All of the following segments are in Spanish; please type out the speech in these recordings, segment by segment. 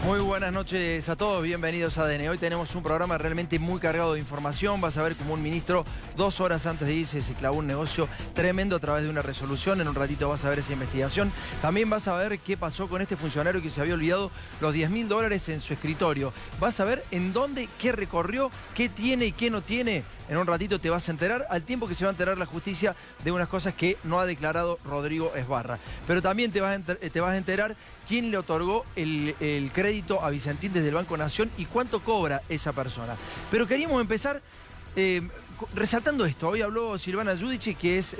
Muy buenas noches a todos, bienvenidos a ADN. Hoy tenemos un programa realmente muy cargado de información. Vas a ver como un ministro 2 horas antes de irse se clavó un negocio tremendo a través de una resolución. En un ratito vas a ver esa investigación. También vas a ver qué pasó con este funcionario que se había olvidado los $10.000 en su escritorio. Vas a ver en dónde, qué recorrió, qué tiene y qué no tiene. En un ratito te vas a enterar, al tiempo que se va a enterar la justicia de unas cosas que no ha declarado Rodrigo Esbarra. Pero también te vas a enterar quién le otorgó el crédito a Vicentín desde el Banco Nación y cuánto cobra esa persona. Pero queríamos empezar resaltando esto. Hoy habló Silvana Giudice, que es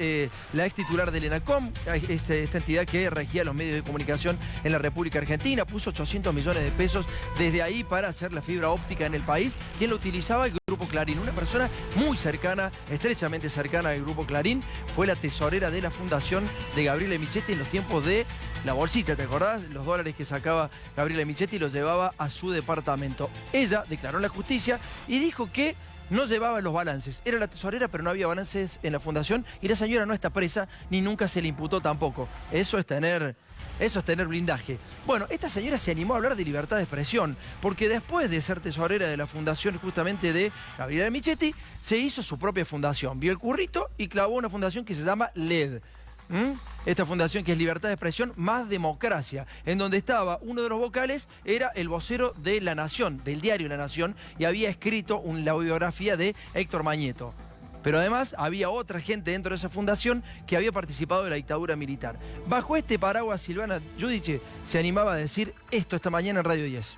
la ex titular del ENACOM, esta entidad que regía los medios de comunicación en la República Argentina. Puso 800 millones de pesos desde ahí para hacer la fibra óptica en el país. ¿Quién lo utilizaba? El Grupo Clarín. Una persona muy cercana, estrechamente cercana al Grupo Clarín. Fue la tesorera de la fundación de Gabriela Michetti en los tiempos de la bolsita, ¿te acordás? Los dólares que sacaba Gabriela Michetti los llevaba a su departamento. Ella declaró en la justicia y dijo que no llevaba los balances. Era la tesorera, pero no había balances en la fundación y la señora no está presa ni nunca se le imputó tampoco. Eso es tener blindaje. Bueno, esta señora se animó a hablar de libertad de expresión porque después de ser tesorera de la fundación justamente de Gabriela Michetti, se hizo su propia fundación. Vio el currito y clavó una fundación que se llama LED. Esta fundación que es Libertad de Expresión más Democracia, en donde estaba uno de los vocales, era el vocero de La Nación, del diario La Nación, y había escrito la biografía de Héctor Mañeto. Pero además había otra gente dentro de esa fundación que había participado de la dictadura militar. Bajo este paraguas, Silvana Giudice se animaba a decir esto esta mañana en Radio 10.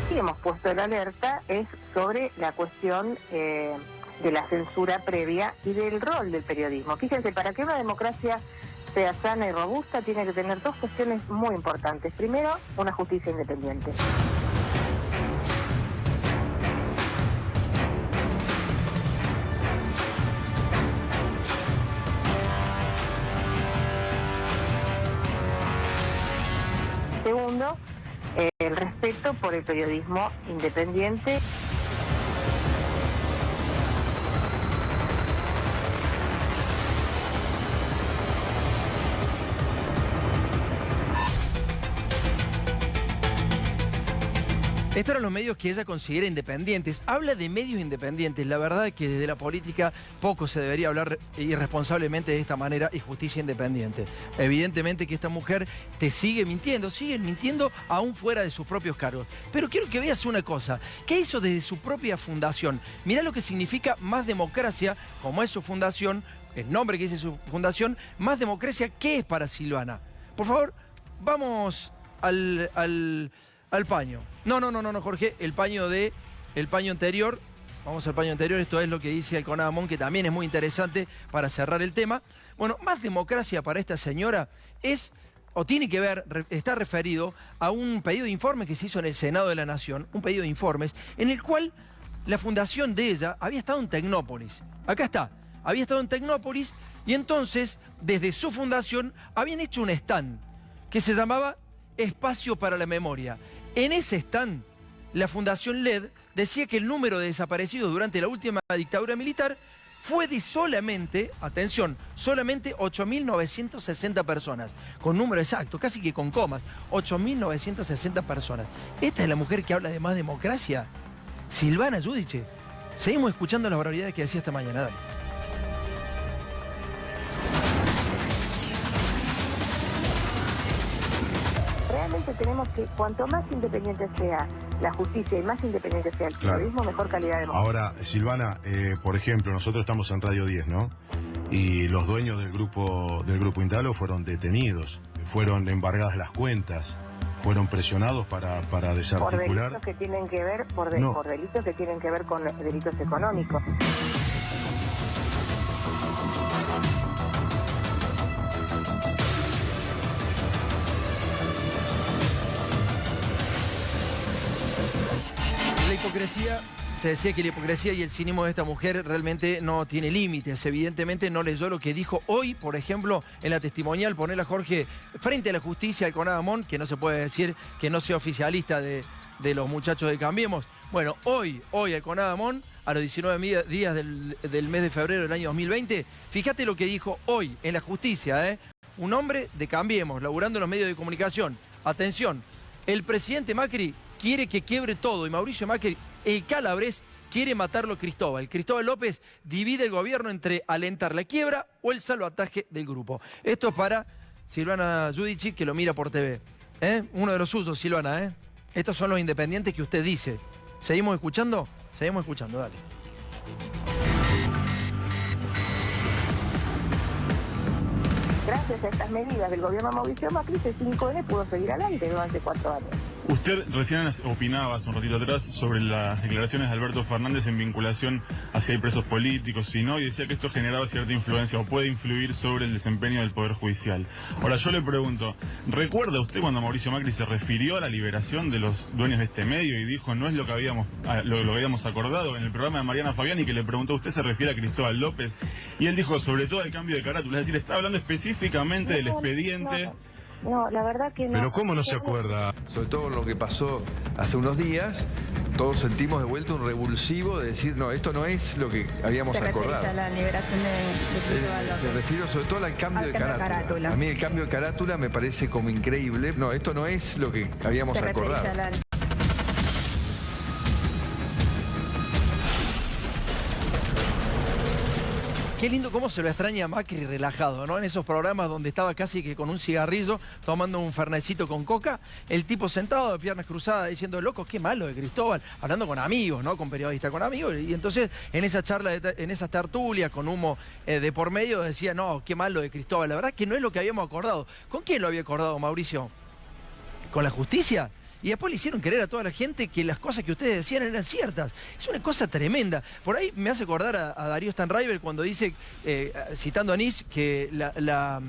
Sí, hemos puesto la alerta es sobre la cuestión de la censura previa y del rol del periodismo. Fíjense, para que una democracia sea sana y robusta tiene que tener dos cuestiones muy importantes. Primero, una justicia independiente. Segundo, el respeto por el periodismo independiente. Estos eran los medios que ella considera independientes. Habla de medios independientes. La verdad es que desde la política poco se debería hablar irresponsablemente de esta manera y justicia independiente. Evidentemente que esta mujer te sigue mintiendo aún fuera de sus propios cargos. Pero quiero que veas una cosa. ¿Qué hizo desde su propia fundación? Mirá lo que significa Más Democracia, como es su fundación, el nombre que dice su fundación, Más Democracia. ¿Qué es para Silvana? Por favor, vamos al paño. No, Jorge, el paño anterior. Vamos al paño anterior, esto es lo que dice el CONADAMON, que también es muy interesante para cerrar el tema. Bueno, Más Democracia para esta señora es, o tiene que ver, está referido a un pedido de informes que se hizo en el Senado de la Nación, un pedido de informes, en el cual la fundación de ella había estado en Tecnópolis. Acá está, había estado en Tecnópolis y entonces, desde su fundación, habían hecho un stand que se llamaba Espacio para la Memoria. En ese stand, la Fundación LED decía que el número de desaparecidos durante la última dictadura militar fue de solamente, atención, solamente 8.960 personas. Con número exacto, casi que con comas, 8.960 personas. ¿Esta es la mujer que habla de Más Democracia? Silvana Giudice. Seguimos escuchando las barbaridades que decía esta mañana. Dale. Realmente tenemos que, cuanto más independiente sea la justicia y más independiente sea el periodismo, mejor calidad de democracia. Ahora, Silvana, por ejemplo, nosotros estamos en Radio 10, ¿no? Y los dueños del grupo Indalo fueron detenidos, fueron embargadas las cuentas, fueron presionados para desarticular. Por delitos que tienen que ver, por delitos que tienen que ver con delitos económicos. La hipocresía, te decía que la hipocresía y el cinismo de esta mujer realmente no tiene límites. Evidentemente no leyó lo que dijo hoy, por ejemplo, en la testimonial, ponerla Jorge frente a la justicia del CONADAMON, que no se puede decir que no sea oficialista de los muchachos de Cambiemos. Bueno, hoy el CONADAMON, a los 19 días del mes de febrero del año 2020, fíjate lo que dijo hoy en la justicia, un hombre de Cambiemos, laburando en los medios de comunicación. Atención, el presidente Macri quiere que quiebre todo y Mauricio Macri, el calabrés, quiere matarlo Cristóbal. Cristóbal López divide el gobierno entre alentar la quiebra o el salvataje del grupo. Esto es para Silvana Giudici, que lo mira por TV. Uno de los suyos, Silvana. Estos son los independientes que usted dice. ¿Seguimos escuchando? Seguimos escuchando, dale. Gracias a estas medidas del gobierno de Mauricio Macri, C5N pudo seguir adelante durante 4 años. Usted recién opinaba hace un ratito atrás sobre las declaraciones de Alberto Fernández en vinculación a si hay presos políticos, si no, y decía que esto generaba cierta influencia o puede influir sobre el desempeño del Poder Judicial. Ahora yo le pregunto, ¿recuerda usted cuando Mauricio Macri se refirió a la liberación de los dueños de este medio y dijo no es lo que habíamos acordado en el programa de Mariana Fabiani, que le preguntó usted se refiere a Cristóbal López y él dijo sobre todo el cambio de carátula, es decir, está hablando específicamente del expediente? No, la verdad que no. Pero ¿cómo no se acuerda? Sobre todo lo que pasó hace unos días, todos sentimos de vuelta un revulsivo de decir, no, esto no es lo que habíamos acordado. ¿Te referís a la liberación de Cristóbal López? Me refiero sobre todo al cambio de carátula. A mí el cambio de carátula me parece como increíble. No, esto no es lo que habíamos acordado. Qué lindo cómo se lo extraña a Macri relajado, ¿no? En esos programas donde estaba casi que con un cigarrillo, tomando un fernecito con coca, el tipo sentado de piernas cruzadas diciendo, loco, qué malo de Cristóbal, hablando con amigos, ¿no? Con periodistas, con amigos. Y entonces en esa charla, en esas tertulias con humo de por medio decía, no, qué malo de Cristóbal. La verdad que no es lo que habíamos acordado. ¿Con quién lo había acordado, Mauricio? ¿Con la justicia? Y después le hicieron creer a toda la gente que las cosas que ustedes decían eran ciertas. Es una cosa tremenda. Por ahí me hace acordar a Darío Stanraiver cuando dice, citando a Nis, que la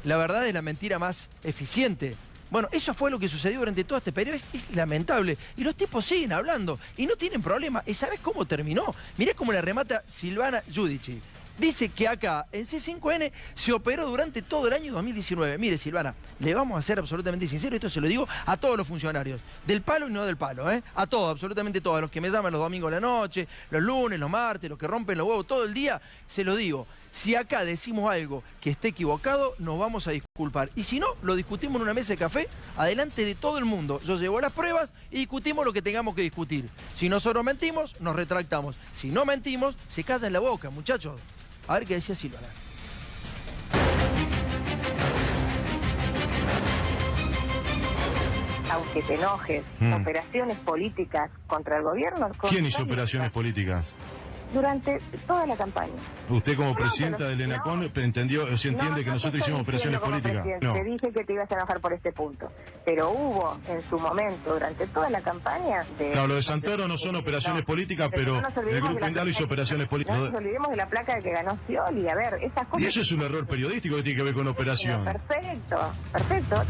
verdad es la mentira más eficiente. Bueno, eso fue lo que sucedió durante todo este periodo. Es lamentable. Y los tipos siguen hablando y no tienen problema. ¿Y sabes cómo terminó? Mirá cómo le remata Silvana Giudici. Dice que acá, en C5N, se operó durante todo el año 2019. Mire, Silvana, le vamos a ser absolutamente sinceros, esto se lo digo a todos los funcionarios, del palo y no del palo, a todos, absolutamente todos, a los que me llaman los domingos de la noche, los lunes, los martes, los que rompen los huevos todo el día, se lo digo. Si acá decimos algo que esté equivocado, nos vamos a disculpar. Y si no, lo discutimos en una mesa de café, adelante de todo el mundo. Yo llevo las pruebas y discutimos lo que tengamos que discutir. Si nosotros mentimos, nos retractamos. Si no mentimos, se callan la boca, muchachos. A ver qué decía Silvana. Aunque te enojes, operaciones políticas contra el gobierno... ¿Quién hizo operaciones políticas? Durante toda la campaña. ¿Usted como presidenta del ENACON entiende que nosotros hicimos operaciones políticas? No. Te dije que te ibas a enojar por este punto. Pero hubo en su momento, durante toda la campaña... Claro, lo de Santoro no son operaciones políticas, pero el Grupo Indalo hizo operaciones políticas. No nos olvidemos de la placa que ganó Scioli. A ver, esas cosas... Y eso es un error periodístico que tiene que ver con operación. Perfecto, perfecto.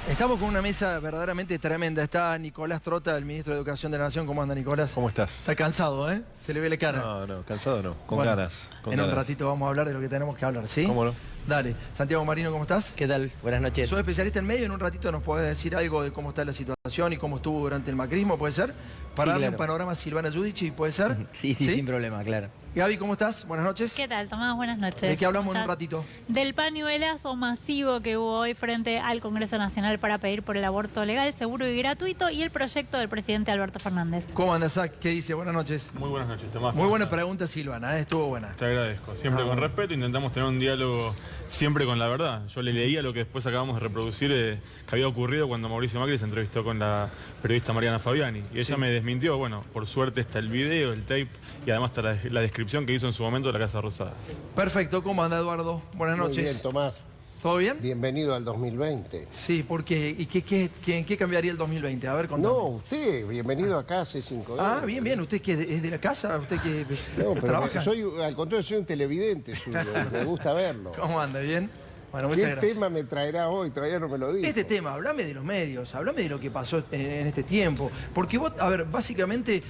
Estamos con una mesa verdaderamente tremenda. Está Nicolás Trota, el ministro de Educación de la Nación. ¿Cómo anda, Nicolás? ¿Cómo estás? Está cansado, ¿eh? Se le ve la cara. No, cansado no. Con bueno, ganas. En un ratito vamos a hablar de lo que tenemos que hablar, ¿sí? ¿Cómo no? Dale. Santiago Marino, ¿cómo estás? ¿Qué tal? Buenas noches. Sos especialista en medio. En un ratito nos podés decir algo de cómo está la situación y cómo estuvo durante el macrismo, ¿puede ser? Para darle un panorama a Silvana Giudici, ¿puede ser? Sí, sin problema, claro. Gaby, ¿cómo estás? Buenas noches. ¿Qué tal, Tomás? Buenas noches. ¿De qué hablamos en un ratito? Del pañuelazo masivo que hubo hoy frente al Congreso Nacional para pedir por el aborto legal, seguro y gratuito y el proyecto del presidente Alberto Fernández. ¿Cómo andas, Zach? ¿Qué dice? Buenas noches. Muy buenas noches, Tomás. Muy buena pregunta, Silvana, estuvo buena. Te agradezco. Siempre con respeto, intentamos tener un diálogo siempre con la verdad. Yo le leía lo que después acabamos de reproducir que había ocurrido cuando Mauricio Macri se entrevistó con la periodista Mariana Fabiani. Y ella me desmintió. Bueno, por suerte está el video, el tape y además está la descripción que hizo en su momento de la Casa Rosada. Perfecto. ¿Cómo anda, Eduardo? Buenas noches. Muy bien, Tomás. ¿Todo bien? Bienvenido al 2020. Sí, ¿por qué? ¿Y qué cambiaría el 2020? A ver, contame. No, usted, bienvenido acá a C5N. Ah, bien. ¿Usted que es de la casa? ¿Usted que no, pero trabaja? al contrario, soy un televidente suyo, me gusta verlo. ¿Cómo anda? ¿Bien? Bueno, muchas ¿Qué gracias. tema me traerá hoy? Todavía no me lo dijo. Este tema, hablame de los medios, hablame de lo que pasó en este tiempo. Porque vos, a ver, básicamente,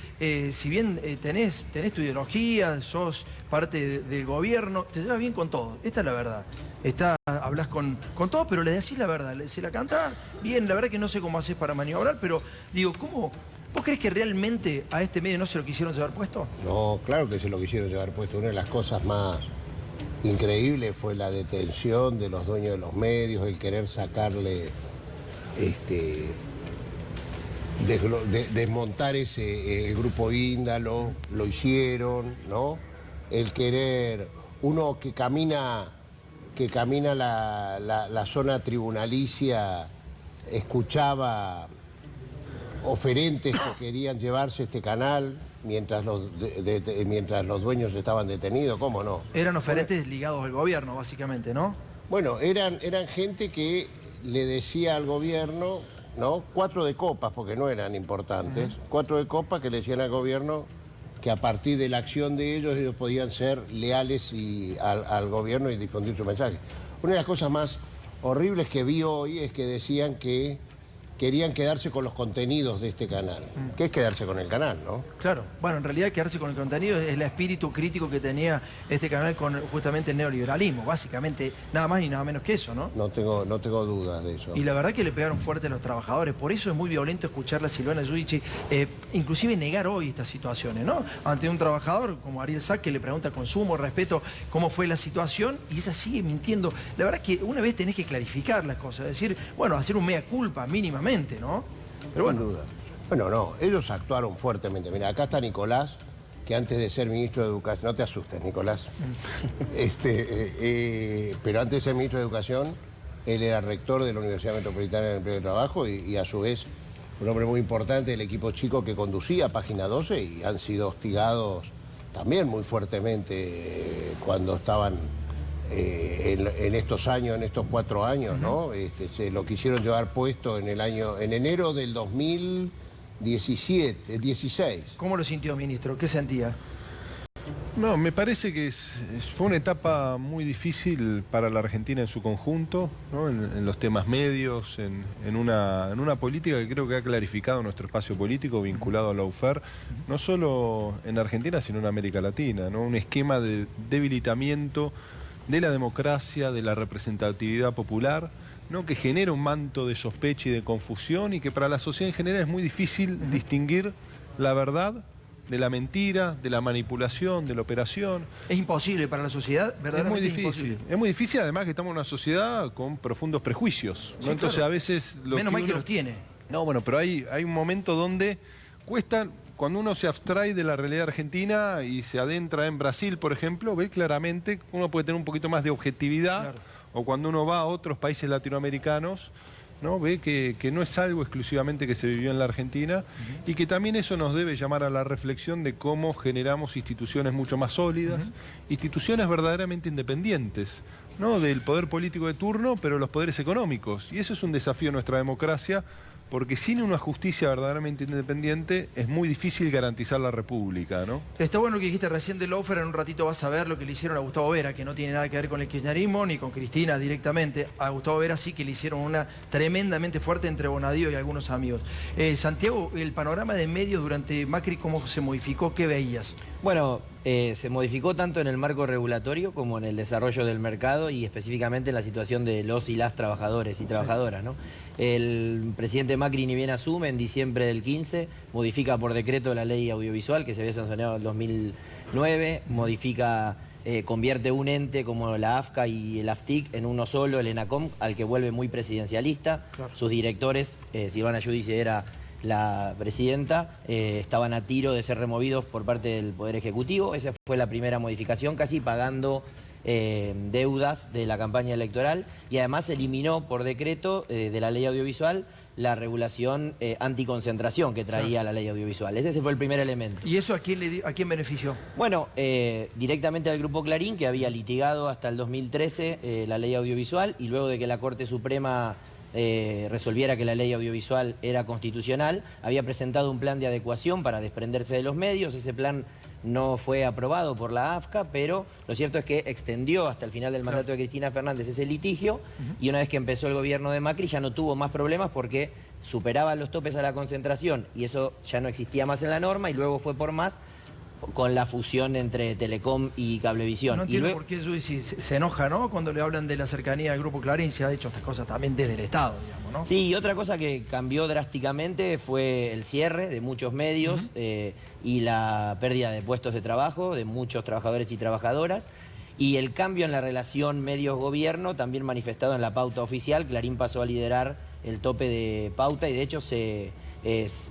si bien tenés tu ideología, sos parte del gobierno, te llevas bien con todo. Esta es la verdad. Hablas con todos, pero le decís la verdad. Se la cantás bien, la verdad que no sé cómo haces para maniobrar, pero digo, ¿cómo? ¿Vos crees que realmente a este medio no se lo quisieron llevar puesto? No, claro que se lo quisieron llevar puesto. Una de las cosas más increíbles fue la detención de los dueños de los medios, el querer sacarle, desmontar el grupo Índalo, lo hicieron, ¿no? El querer, uno que camina la zona tribunalicia, escuchaba oferentes que querían llevarse este canal mientras los dueños estaban detenidos, ¿cómo no? Eran oferentes ligados al gobierno, básicamente, ¿no? Bueno, eran gente que le decía al gobierno, ¿no? 4 de copas, porque no eran importantes, 4 de copas que le decían al gobierno que a partir de la acción de ellos podían ser leales al gobierno y difundir su mensaje. Una de las cosas más horribles que vi hoy es que decían que querían quedarse con los contenidos de este canal. ¿Qué es quedarse con el canal, no? Claro. Bueno, en realidad quedarse con el contenido es el espíritu crítico que tenía este canal con justamente el neoliberalismo. Básicamente, nada más ni nada menos que eso, ¿no? No tengo dudas de eso. Y la verdad que le pegaron fuerte a los trabajadores. Por eso es muy violento escucharla a Silvana Giudici, inclusive negar hoy estas situaciones, ¿no? Ante un trabajador como Ariel Sack, que le pregunta con sumo respeto cómo fue la situación, y ella sigue mintiendo. La verdad que una vez tenés que clarificar las cosas, decir, bueno, hacer un mea culpa mínimamente, ¿no? Pero bueno. Sin duda. Bueno, no, ellos actuaron fuertemente. Mira, acá está Nicolás, que antes de ser ministro de Educación, no te asustes, Nicolás, pero antes de ser ministro de Educación, él era rector de la Universidad Metropolitana del Empleo y Trabajo y a su vez un hombre muy importante del equipo chico que conducía Página 12 y han sido hostigados también muy fuertemente cuando estaban en estos años, en estos 4 años, ¿no? Se lo quisieron llevar puesto en enero del 2016. ¿Cómo lo sintió, ministro? ¿Qué sentía? No, me parece que fue una etapa muy difícil para la Argentina en su conjunto, ¿no? En los temas medios, en una política que creo que ha clarificado nuestro espacio político vinculado a la UFER, no solo en Argentina, sino en América Latina, ¿no? Un esquema de debilitamiento de la democracia, de la representatividad popular, ¿no? Que genera un manto de sospecha y de confusión y que para la sociedad en general es muy difícil distinguir la verdad de la mentira, de la manipulación, de la operación. Es imposible para la sociedad, verdaderamente es muy difícil. Es muy difícil, además que estamos en una sociedad con profundos prejuicios, ¿no? Sí, Entonces claro. a veces... Menos mal que los tiene. No, bueno, pero hay un momento donde cuesta... Cuando uno se abstrae de la realidad argentina y se adentra en Brasil, por ejemplo, ve claramente que uno puede tener un poquito más de objetividad, claro. O cuando uno va a otros países latinoamericanos, ¿no? Ve que no es algo exclusivamente que se vivió en la Argentina y que también eso nos debe llamar a la reflexión de cómo generamos instituciones mucho más sólidas, instituciones verdaderamente independientes, ¿no? Del poder político de turno, pero los poderes económicos. Y eso es un desafío de nuestra democracia, porque sin una justicia verdaderamente independiente es muy difícil garantizar la república, ¿no? Está bueno lo que dijiste recién de Lawfare, en un ratito vas a ver lo que le hicieron a Gustavo Vera, que no tiene nada que ver con el kirchnerismo ni con Cristina directamente. A Gustavo Vera sí que le hicieron una tremendamente fuerte entre Bonadío y algunos amigos. Santiago, el panorama de medios durante Macri, ¿cómo se modificó? ¿Qué veías? Bueno, se modificó tanto en el marco regulatorio como en el desarrollo del mercado y específicamente en la situación de los y las trabajadores y trabajadoras, ¿no? El presidente Macri ni bien asume en diciembre del 15, modifica por decreto la ley audiovisual que se había sancionado en 2009, modifica, convierte un ente como la AFCA y el AFTIC en uno solo, el ENACOM, al que vuelve muy presidencialista. Claro. Sus directores, Silvana Giudici era la presidenta, estaban a tiro de ser removidos por parte del Poder Ejecutivo. Esa fue la primera modificación, casi pagando deudas de la campaña electoral, y además eliminó por decreto de la ley audiovisual la regulación anticoncentración que traía la ley audiovisual. Ese fue el primer elemento. ¿Y eso a quién benefició? Bueno, directamente al Grupo Clarín, que había litigado hasta el 2013 la ley audiovisual, y luego de que la Corte Suprema resolviera que la ley audiovisual era constitucional, había presentado un plan de adecuación para desprenderse de los medios. Ese plan no fue aprobado por la AFCA, pero lo cierto es que extendió hasta el final del mandato de Cristina Fernández ese litigio, y una vez que empezó el gobierno de Macri ya no tuvo más problemas porque superaba los topes a la concentración y eso ya no existía más en la norma, y luego fue por más con la fusión entre Telecom y Cablevisión. No entiendo por qué Juicy se enoja, ¿no? Cuando le hablan de la cercanía del Grupo Clarín, se ha hecho estas cosas también desde el Estado, digamos, ¿no? Sí, y otra cosa que cambió drásticamente fue el cierre de muchos medios y la pérdida de puestos de trabajo de muchos trabajadores y trabajadoras. Y el cambio en la relación medios-gobierno, también manifestado en la pauta oficial. Clarín pasó a liderar el tope de pauta y de hecho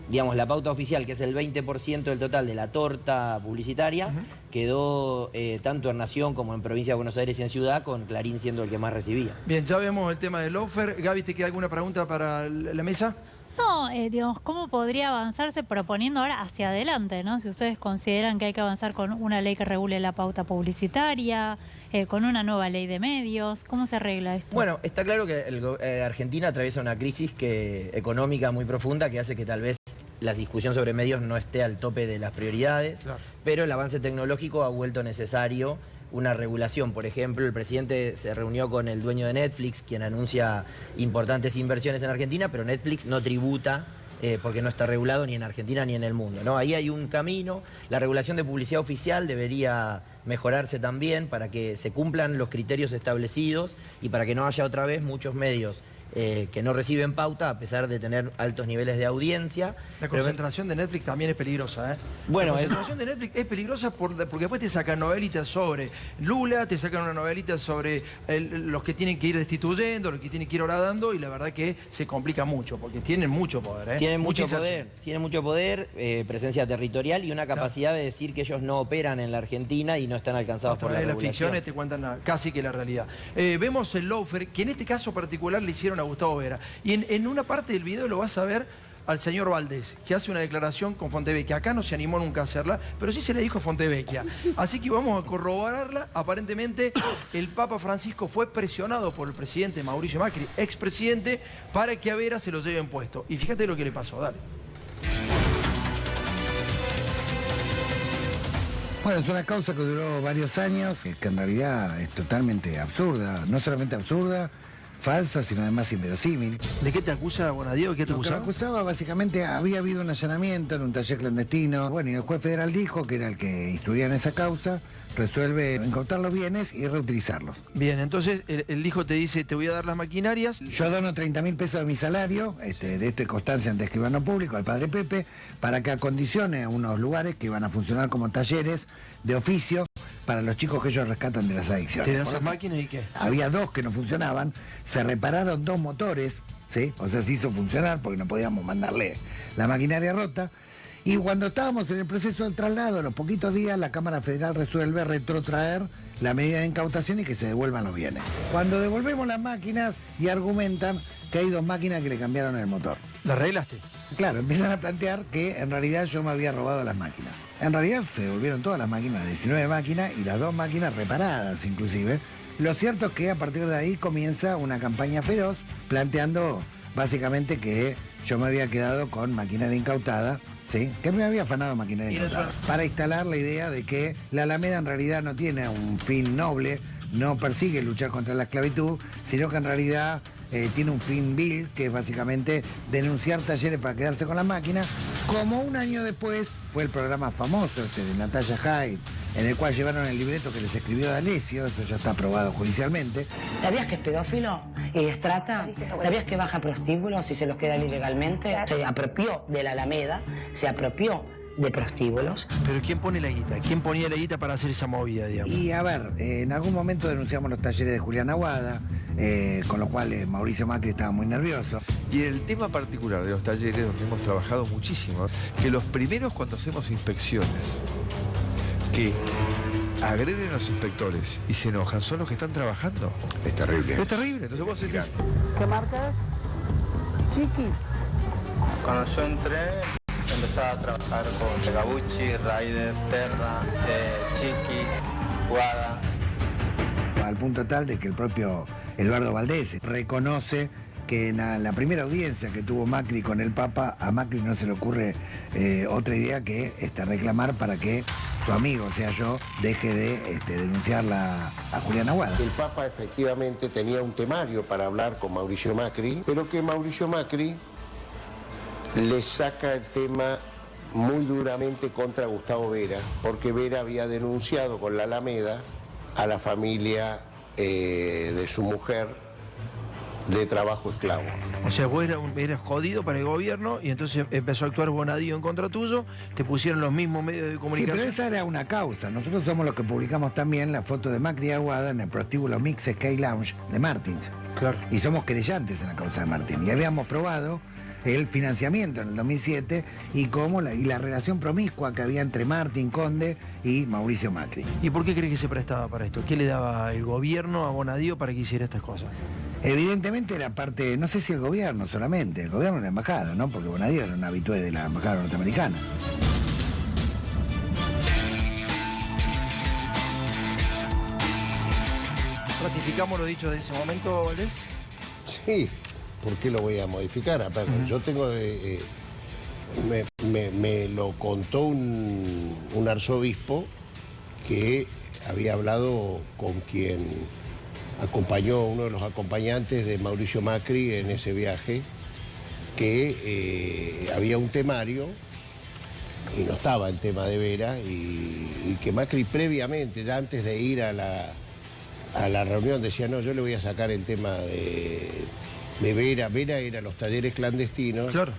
digamos, la pauta oficial, que es el 20% del total de la torta publicitaria, quedó tanto en Nación como en Provincia de Buenos Aires y en Ciudad, con Clarín siendo el que más recibía. Bien, ya vemos el tema del offer. Gaby, ¿te queda alguna pregunta para la mesa? No, digamos, ¿cómo podría avanzarse proponiendo ahora hacia adelante, ¿no? Si ustedes consideran que hay que avanzar con una ley que regule la pauta publicitaria, con una nueva ley de medios, ¿cómo se arregla esto? Bueno, está claro que Argentina atraviesa una crisis económica muy profunda que hace que tal vez la discusión sobre medios no esté al tope de las prioridades, claro, pero el avance tecnológico ha vuelto necesario una regulación. Por ejemplo, el presidente se reunió con el dueño de Netflix, quien anuncia importantes inversiones en Argentina, pero Netflix no tributa porque no está regulado ni en Argentina ni en el mundo, ¿no? Ahí hay un camino. La regulación de publicidad oficial debería mejorarse también para que se cumplan los criterios establecidos y para que no haya otra vez muchos medios que no reciben pauta a pesar de tener altos niveles de audiencia. La concentración de Netflix también es peligrosa, ¿eh? Bueno, la concentración de Netflix es peligrosa porque después te sacan novelitas sobre Lula, te sacan una novelita sobre los que tienen que ir destituyendo, los que tienen que ir horadando, y la verdad que se complica mucho porque tienen mucho poder, ¿eh? Tienen mucho poder, presencia territorial y una capacidad de decir que ellos no operan en la Argentina y no están alcanzados por la regulación. Las ficciones te cuentan casi que la realidad. Vemos el lawfare, que en este caso particular le hicieron a Gustavo Vera. Y en una parte del video lo vas a ver al señor Valdés, que hace una declaración con Fontevecchia. Acá no se animó nunca a hacerla, pero sí se le dijo a Fontevecchia. Así que vamos a corroborarla. Aparentemente, el Papa Francisco fue presionado por el presidente Mauricio Macri, expresidente, para que a Vera se lo lleven puesto. Y fíjate lo que le pasó, dale. Bueno, es una causa que duró varios años, que en realidad es totalmente absurda. No solamente absurda, falsa, sino además inverosímil. ¿De qué te acusa, Bonadío? ¿Qué te acusaba? Me acusaba, básicamente, había habido un allanamiento en un taller clandestino. Bueno, y el juez federal dijo, que era el que instruía en esa causa, resuelve incautar los bienes y reutilizarlos. Bien, entonces el hijo te dice, te voy a dar las maquinarias. Yo dono 30.000 pesos de mi salario, de esto constancia ante escribano público, al padre Pepe, para que acondicione unos lugares que van a funcionar como talleres de oficio para los chicos que ellos rescatan de las adicciones. ¿Te dan esas máquinas y qué? Había dos que no funcionaban, se repararon dos motores, ¿sí? O sea, se hizo funcionar porque no podíamos mandarle la maquinaria rota. Y cuando estábamos en el proceso del traslado, a los poquitos días, la Cámara Federal resuelve retrotraer la medida de incautación y que se devuelvan los bienes. Cuando devolvemos las máquinas y argumentan que hay dos máquinas que le cambiaron el motor. ¿La arreglaste? Claro, empiezan a plantear que en realidad yo me había robado las máquinas. En realidad se devolvieron todas las máquinas, 19 máquinas, y las dos máquinas reparadas inclusive. Lo cierto es que a partir de ahí comienza una campaña feroz planteando básicamente que yo me había quedado con maquinaria incautada, ¿sí? Que me había afanado maquinaria incautada, para instalar la idea de que la Alameda en realidad no tiene un fin noble, no persigue luchar contra la esclavitud, sino que en realidad tiene un fin vil, que es básicamente denunciar talleres para quedarse con la máquina, como un año después fue el programa famoso de Natalia Hyde, en el cual llevaron el libreto que les escribió D'Alessio, eso ya está aprobado judicialmente. ¿Sabías que es pedófilo y es trata? ¿Sabías que baja prostíbulos y se los queda ilegalmente? Se apropió de la Alameda, se apropió de prostíbulos. ¿Pero quién pone la guita? ¿Quién ponía la guita para hacer esa movida, digamos? Y a ver, en algún momento denunciamos los talleres de Julián Aguada, con lo cual Mauricio Macri estaba muy nervioso. Y el tema particular de los talleres, donde hemos trabajado muchísimo, que los primeros cuando hacemos inspecciones, que agreden a los inspectores y se enojan, son los que están trabajando. Es terrible. Es terrible. Entonces vos decís... ¿Qué marca es? Chiqui. Cuando yo entré, empezaba a trabajar con Tegabuchi, Raider, Terra, Chiqui, Guada. Al punto tal de que el propio Eduardo Valdés reconoce que en la primera audiencia que tuvo Macri con el Papa, a Macri no se le ocurre otra idea que reclamar para que su amigo, o sea yo, deje de denunciarla a Julián Aguada. El Papa efectivamente tenía un temario para hablar con Mauricio Macri, pero que Mauricio Macri le saca el tema muy duramente contra Gustavo Vera, porque Vera había denunciado con la Alameda a la familia de su mujer de trabajo esclavo. O sea, vos eras jodido para el gobierno y entonces empezó a actuar Bonadío en contra tuyo, te pusieron los mismos medios de comunicación. Sí, pero esa era una causa. Nosotros somos los que publicamos también la foto de Macri y Aguada en el prostíbulo Mix Sky Lounge de Martins. Claro. Y somos creyentes en la causa de Martín. Y habíamos probado el financiamiento en el 2007 y la relación promiscua que había entre Martín Conde y Mauricio Macri. ¿Y por qué crees que se prestaba para esto? ¿Qué le daba el gobierno a Bonadío para que hiciera estas cosas? Evidentemente era parte, no sé si el gobierno solamente, el gobierno de la embajada, ¿no? Porque Bonadío era un habitué de la embajada norteamericana. ¿Ratificamos lo dicho de ese momento, Valdés? Sí, ¿por qué lo voy a modificar? Yo tengo... me lo contó un arzobispo que había hablado con quien acompañó, uno de los acompañantes de Mauricio Macri en ese viaje, que había un temario y no estaba el tema de Vera y que Macri previamente, ya antes de ir a la reunión, decía, no, yo le voy a sacar el tema de Vera. Vera era los talleres clandestinos, claro,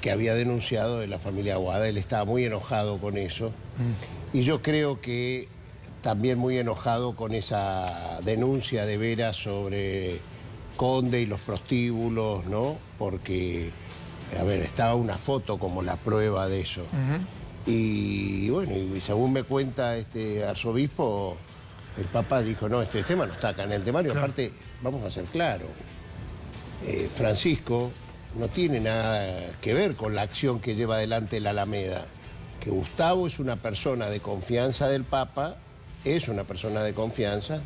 que había denunciado de la familia Aguada. Él estaba muy enojado con eso. Y yo creo que también muy enojado con esa denuncia de Vera sobre Conde y los prostíbulos, ¿no? Porque, a ver, estaba una foto como la prueba de eso. Y bueno, y según me cuenta este arzobispo, el Papa dijo, no, este tema no está acá en el temario. Claro. Aparte, vamos a ser claros, Francisco no tiene nada que ver con la acción que lleva adelante la Alameda. Que Gustavo es una persona de confianza del Papa, es una persona de confianza,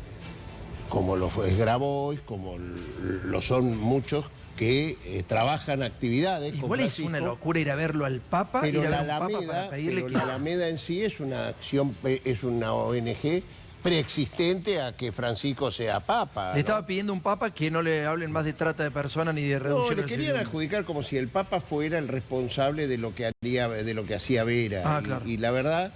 como lo fue Grabois, como lo son muchos que trabajan actividades. Igual es una locura ir a verlo al Papa, pero ir a la ver a un Papa Alameda, para pedirle pero que... la Alameda en sí es una acción, es una ONG preexistente a que Francisco sea Papa. Le estaba pidiendo a un Papa que no le hablen más de trata de personas ni de reducción. No, le querían adjudicar como si el Papa fuera el responsable de lo que hacía Vera. Claro. Y la verdad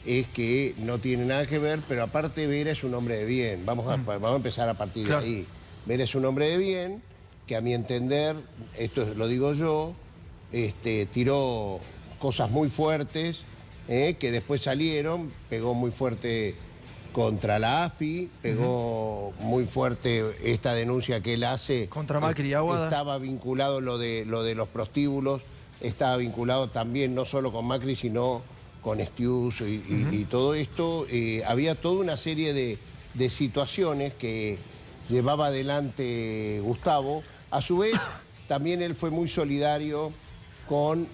es que no tiene nada que ver, pero aparte Vera es un hombre de bien. Vamos a empezar a partir de ahí. Vera es un hombre de bien que, a mi entender, esto lo digo yo, tiró cosas muy fuertes que después salieron, pegó muy fuerte contra la AFI, pegó muy fuerte esta denuncia que él hace. Contra Macri y Aguada. Estaba vinculado lo de los prostíbulos, estaba vinculado también no solo con Macri, sino con Estius y todo esto. Había toda una serie de situaciones que llevaba adelante Gustavo. A su vez, también él fue muy solidario con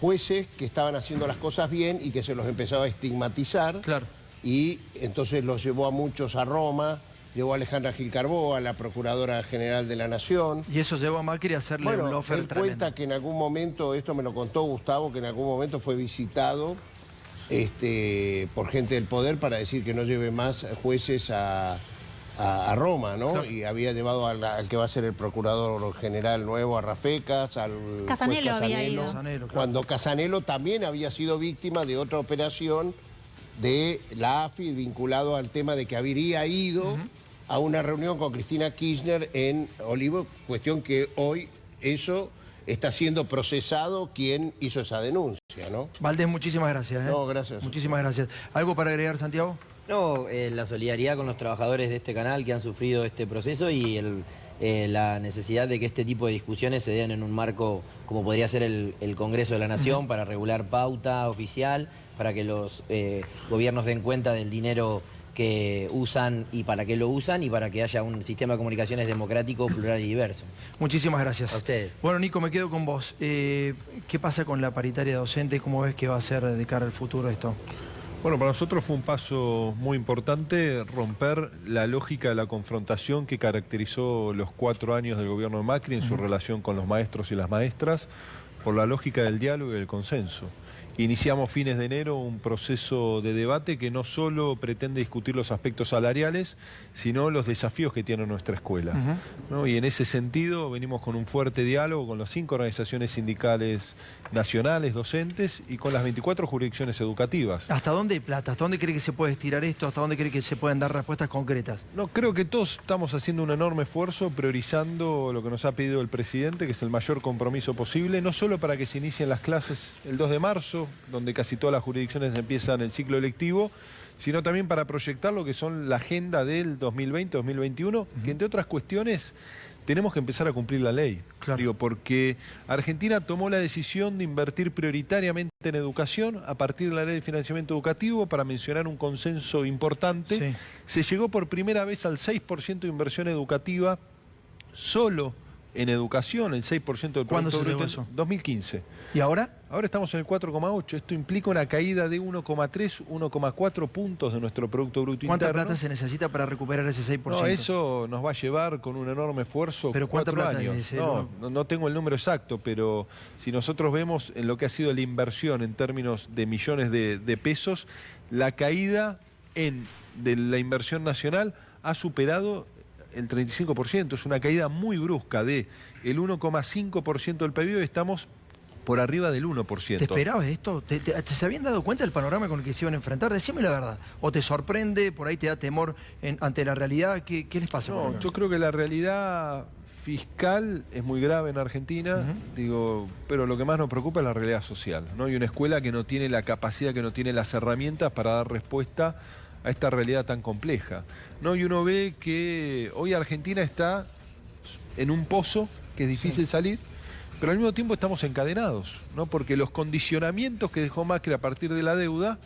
jueces que estaban haciendo las cosas bien y que se los empezaba a estigmatizar. Claro. Y entonces los llevó a muchos a Roma, llevó a Alejandra Gil Carbó, a la Procuradora General de la Nación. Y eso llevó a Macri a hacerle un offer él tremendo. cuenta que en algún momento, esto me lo contó Gustavo, que en algún momento fue visitado por gente del poder para decir que no lleve más jueces a Roma, ¿no? Claro. Y había llevado al que va a ser el Procurador General nuevo, a Rafecas, al Casanelo había ido. Casanelo, claro. Cuando Casanelo también había sido víctima de otra operación de la AFI vinculado al tema de que habría ido a una reunión con Cristina Kirchner en Olivo, cuestión que hoy eso está siendo procesado quien hizo esa denuncia, ¿no? Valdés, muchísimas gracias. No, gracias. Muchísimas gracias. ¿Algo para agregar, Santiago? No, la solidaridad con los trabajadores de este canal que han sufrido este proceso y la necesidad de que este tipo de discusiones se den en un marco como podría ser el Congreso de la Nación para regular pauta oficial, para que los gobiernos den cuenta del dinero que usan y para qué lo usan y para que haya un sistema de comunicaciones democrático, plural y diverso. Muchísimas gracias. A ustedes. Bueno, Nico, me quedo con vos. ¿Qué pasa con la paritaria docente? ¿Cómo ves que va a ser de cara al futuro esto? Bueno, para nosotros fue un paso muy importante romper la lógica de la confrontación que caracterizó los 4 años del gobierno de Macri en su relación con los maestros y las maestras, por la lógica del diálogo y del consenso. Iniciamos fines de enero un proceso de debate que no solo pretende discutir los aspectos salariales, sino los desafíos que tiene nuestra escuela, ¿no? Y en ese sentido venimos con un fuerte diálogo con las 5 organizaciones sindicales nacionales, docentes, y con las 24 jurisdicciones educativas. ¿Hasta dónde hay plata? ¿Hasta dónde cree que se puede estirar esto? ¿Hasta dónde cree que se pueden dar respuestas concretas? No, creo que todos estamos haciendo un enorme esfuerzo priorizando lo que nos ha pedido el presidente, que es el mayor compromiso posible, no solo para que se inicien las clases el 2 de marzo, donde casi todas las jurisdicciones empiezan el ciclo lectivo, sino también para proyectar lo que son la agenda del 2020-2021, que entre otras cuestiones tenemos que empezar a cumplir la ley. Claro. Digo, porque Argentina tomó la decisión de invertir prioritariamente en educación a partir de la ley de financiamiento educativo, para mencionar un consenso importante. Sí. Se llegó por primera vez al 6% de inversión educativa solo en educación, el 6% del ¿Cuándo se llegó eso? 2015. ¿Y ahora? Ahora estamos en el 4,8. Esto implica una caída de 1,3, 1,4 puntos de nuestro Producto Bruto ¿Cuánta Interno. plata se necesita para recuperar ese 6%? No, eso nos va a llevar con un enorme esfuerzo. ¿Pero cuánta 4 plata años. es? No tengo el número exacto, pero si nosotros vemos en lo que ha sido la inversión en términos de millones de pesos, la caída de la inversión nacional ha superado el 35%, es una caída muy brusca de el 1,5% del PIB, y estamos por arriba del 1%. ¿Te esperabas esto? ¿Se habían dado cuenta del panorama con el que se iban a enfrentar? Decime la verdad. ¿O te sorprende, por ahí te da temor ante la realidad? ¿Qué les pasa? No, yo creo que la realidad fiscal es muy grave en Argentina, pero lo que más nos preocupa es la realidad social, ¿no? Y una escuela que no tiene la capacidad, que no tiene las herramientas para dar respuesta a esta realidad tan compleja, ¿no? Y uno ve que hoy Argentina está en un pozo que es difícil salir, pero al mismo tiempo estamos encadenados, ¿no? Porque los condicionamientos que dejó Macri a partir de la deuda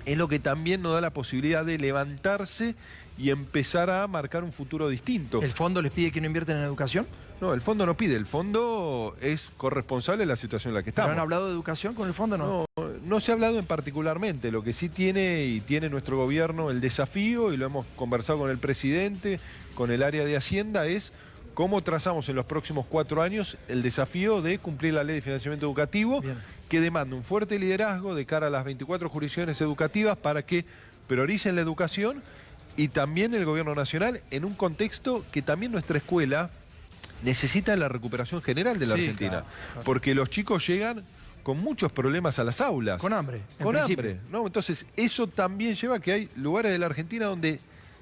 es lo que también nos da la posibilidad de levantarse y empezar a marcar un futuro distinto. ¿El fondo les pide que no inviertan en educación? No, el fondo no pide, el fondo es corresponsable de la situación en la que estamos. ¿Pero han hablado de educación con el fondo? No se ha hablado en particularmente. Lo que sí tiene nuestro gobierno el desafío, y lo hemos conversado con el presidente, con el área de Hacienda, es cómo trazamos en los próximos 4 años el desafío de cumplir la ley de financiamiento educativo. Bien. Que demanda un fuerte liderazgo de cara a las 24 jurisdicciones educativas para que prioricen la educación, y también el gobierno nacional en un contexto que también nuestra escuela necesita la recuperación general de la Argentina. Claro. Porque los chicos llegan con muchos problemas a las aulas. Con hambre. Con hambre, ¿no? Entonces, eso también lleva a que hay lugares de la Argentina donde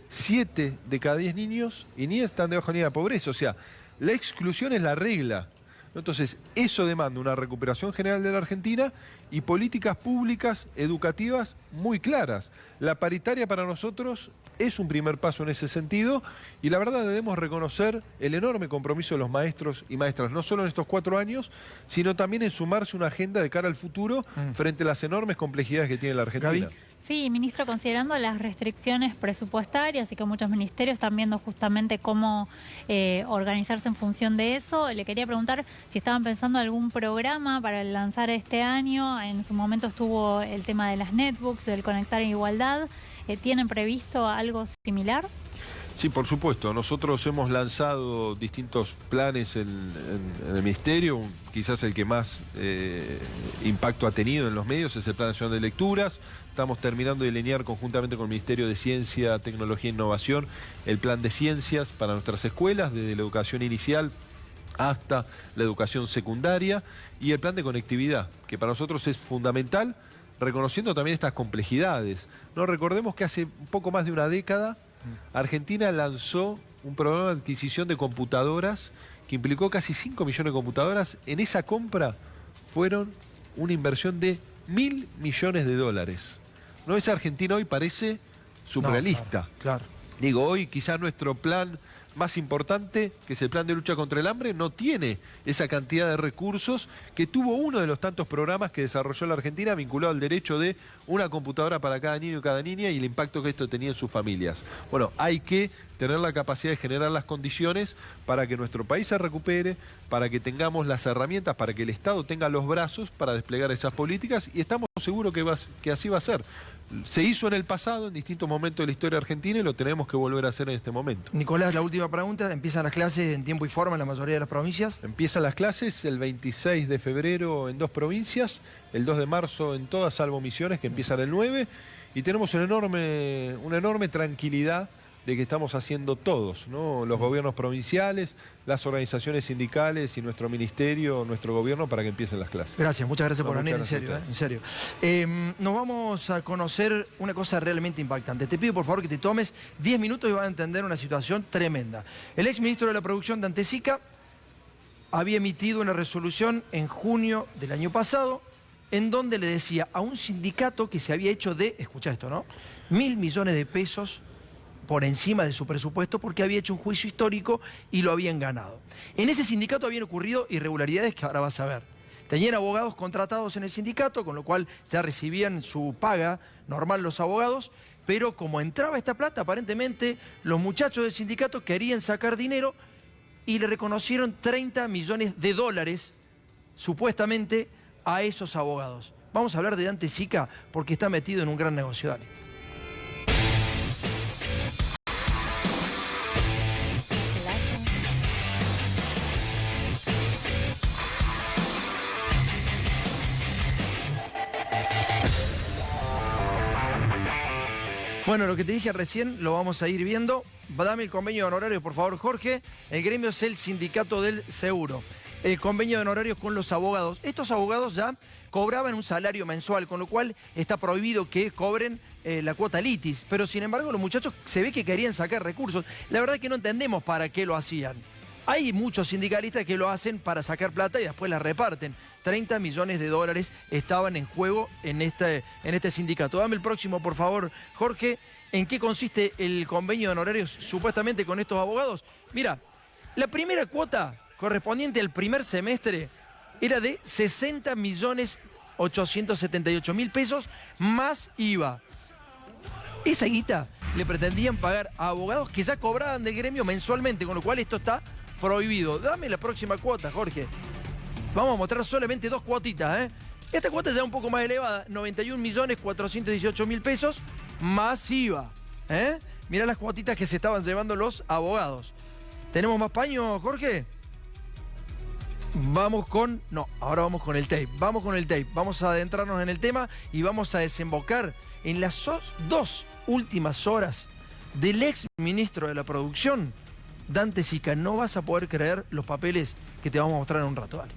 7 de cada 10 niños y niñas están debajo de la línea de pobreza. O sea, la exclusión es la regla. Entonces, eso demanda una recuperación general de la Argentina y políticas públicas educativas muy claras. La paritaria para nosotros es un primer paso en ese sentido, y la verdad debemos reconocer el enorme compromiso de los maestros y maestras, no solo en estos 4 años, sino también en sumarse una agenda de cara al futuro frente a las enormes complejidades que tiene la Argentina. Gaby. Sí, ministro, considerando las restricciones presupuestarias y que muchos ministerios están viendo justamente cómo organizarse en función de eso, le quería preguntar si estaban pensando algún programa para lanzar este año. En su momento estuvo el tema de las netbooks, del Conectar en Igualdad. ¿Tienen previsto algo similar? Sí, por supuesto. Nosotros hemos lanzado distintos planes en el Ministerio. Quizás el que más impacto ha tenido en los medios es el Plan Nacional de Lecturas. Estamos terminando de delinear conjuntamente con el Ministerio de Ciencia, Tecnología e Innovación el plan de ciencias para nuestras escuelas, desde la educación inicial hasta la educación secundaria, y el plan de conectividad, que para nosotros es fundamental, reconociendo también estas complejidades. No recordemos que hace un poco más de una década Argentina lanzó un programa de adquisición de computadoras que implicó casi 5 millones de computadoras. En esa compra fueron una inversión de $1.000 millones. No, es Argentina hoy parece surrealista. No, claro. Digo, hoy quizás nuestro plan más importante, que es el plan de lucha contra el hambre, no tiene esa cantidad de recursos que tuvo uno de los tantos programas que desarrolló la Argentina vinculado al derecho de una computadora para cada niño y cada niña, y el impacto que esto tenía en sus familias. Bueno, hay que tener la capacidad de generar las condiciones para que nuestro país se recupere, para que tengamos las herramientas, para que el Estado tenga los brazos para desplegar esas políticas, y estamos seguros que así va a ser. Se hizo en el pasado, en distintos momentos de la historia argentina, y lo tenemos que volver a hacer en este momento. Nicolás, la última pregunta. ¿Empiezan las clases en tiempo y forma en la mayoría de las provincias? Empiezan las clases el 26 de febrero en 2 provincias, el 2 de marzo en todas, salvo Misiones, que empiezan el 9, y tenemos una enorme tranquilidad de que estamos haciendo todos, ¿no? Los gobiernos provinciales, las organizaciones sindicales y nuestro ministerio, nuestro gobierno, para que empiecen las clases. Gracias, muchas gracias por venir, en serio. Nos vamos a conocer una cosa realmente impactante. Te pido por favor que te tomes 10 minutos y vas a entender una situación tremenda. El ex ministro de la Producción, Dante Sica, había emitido una resolución en junio del año pasado en donde le decía a un sindicato que se había hecho de, escucha esto, ¿no? 1.000 millones de pesos por encima de su presupuesto porque había hecho un juicio histórico y lo habían ganado. En ese sindicato habían ocurrido irregularidades que ahora vas a ver. Tenían abogados contratados en el sindicato, con lo cual ya recibían su paga normal los abogados, pero como entraba esta plata, aparentemente los muchachos del sindicato querían sacar dinero y le reconocieron 30 millones de dólares, supuestamente, a esos abogados. Vamos a hablar de Dante Sica porque está metido en un gran negocio. Dale. Bueno, lo que te dije recién lo vamos a ir viendo. Dame el convenio de honorarios, por favor, Jorge. El gremio es el sindicato del seguro. El convenio de honorarios con los abogados. Estos abogados ya cobraban un salario mensual, con lo cual está prohibido que cobren la cuota litis. Pero sin embargo los muchachos se ve que querían sacar recursos. La verdad es que no entendemos para qué lo hacían. Hay muchos sindicalistas que lo hacen para sacar plata y después la reparten. 30 millones de dólares estaban en juego en este sindicato. Dame el próximo, por favor, Jorge. ¿En qué consiste el convenio de honorarios supuestamente con estos abogados? Mira, la primera cuota correspondiente al primer semestre era de 60.878.000 pesos más IVA. Esa guita le pretendían pagar a abogados que ya cobraban del gremio mensualmente, con lo cual esto está prohibido. Dame la próxima cuota, Jorge. Vamos a mostrar solamente 2 cuotitas, ¿eh? Esta cuota es ya un poco más elevada, 91.418.000 pesos más IVA, ¿eh? Mirá las cuotitas que se estaban llevando los abogados. ¿Tenemos más paño, Jorge? Vamos con... No, ahora vamos con el tape. Vamos con el tape. Vamos a adentrarnos en el tema y vamos a desembocar en las 2 últimas horas del ex ministro de la Producción, Dante Sica. No vas a poder creer los papeles que te vamos a mostrar en un rato. Dale.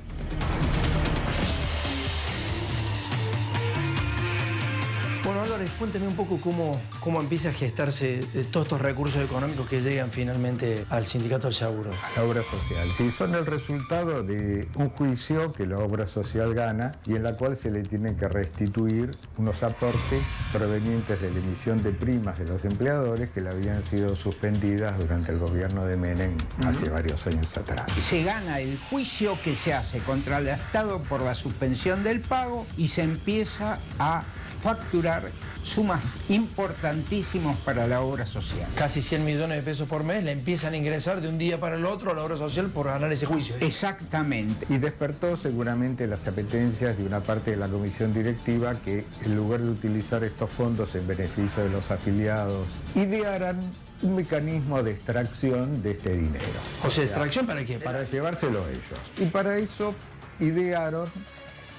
Bueno, Álvarez, cuénteme un poco cómo empieza a gestarse todos estos recursos económicos que llegan finalmente al sindicato del seguro. A la obra social. Sí, son el resultado de un juicio que la obra social gana y en la cual se le tienen que restituir unos aportes provenientes de la emisión de primas de los empleadores que le habían sido suspendidas durante el gobierno de Menem hace varios años atrás. Se gana el juicio que se hace contra el Estado por la suspensión del pago y se empieza a facturar sumas importantísimas para la obra social. Casi 100 millones de pesos por mes le empiezan a ingresar de un día para el otro a la obra social por ganar ese juicio. Exactamente. Y despertó seguramente las apetencias de una parte de la comisión directiva que, en lugar de utilizar estos fondos en beneficio de los afiliados, idearan un mecanismo de extracción de este dinero. O sea, ¿extracción para qué? Para llevárselo ellos. Y para eso idearon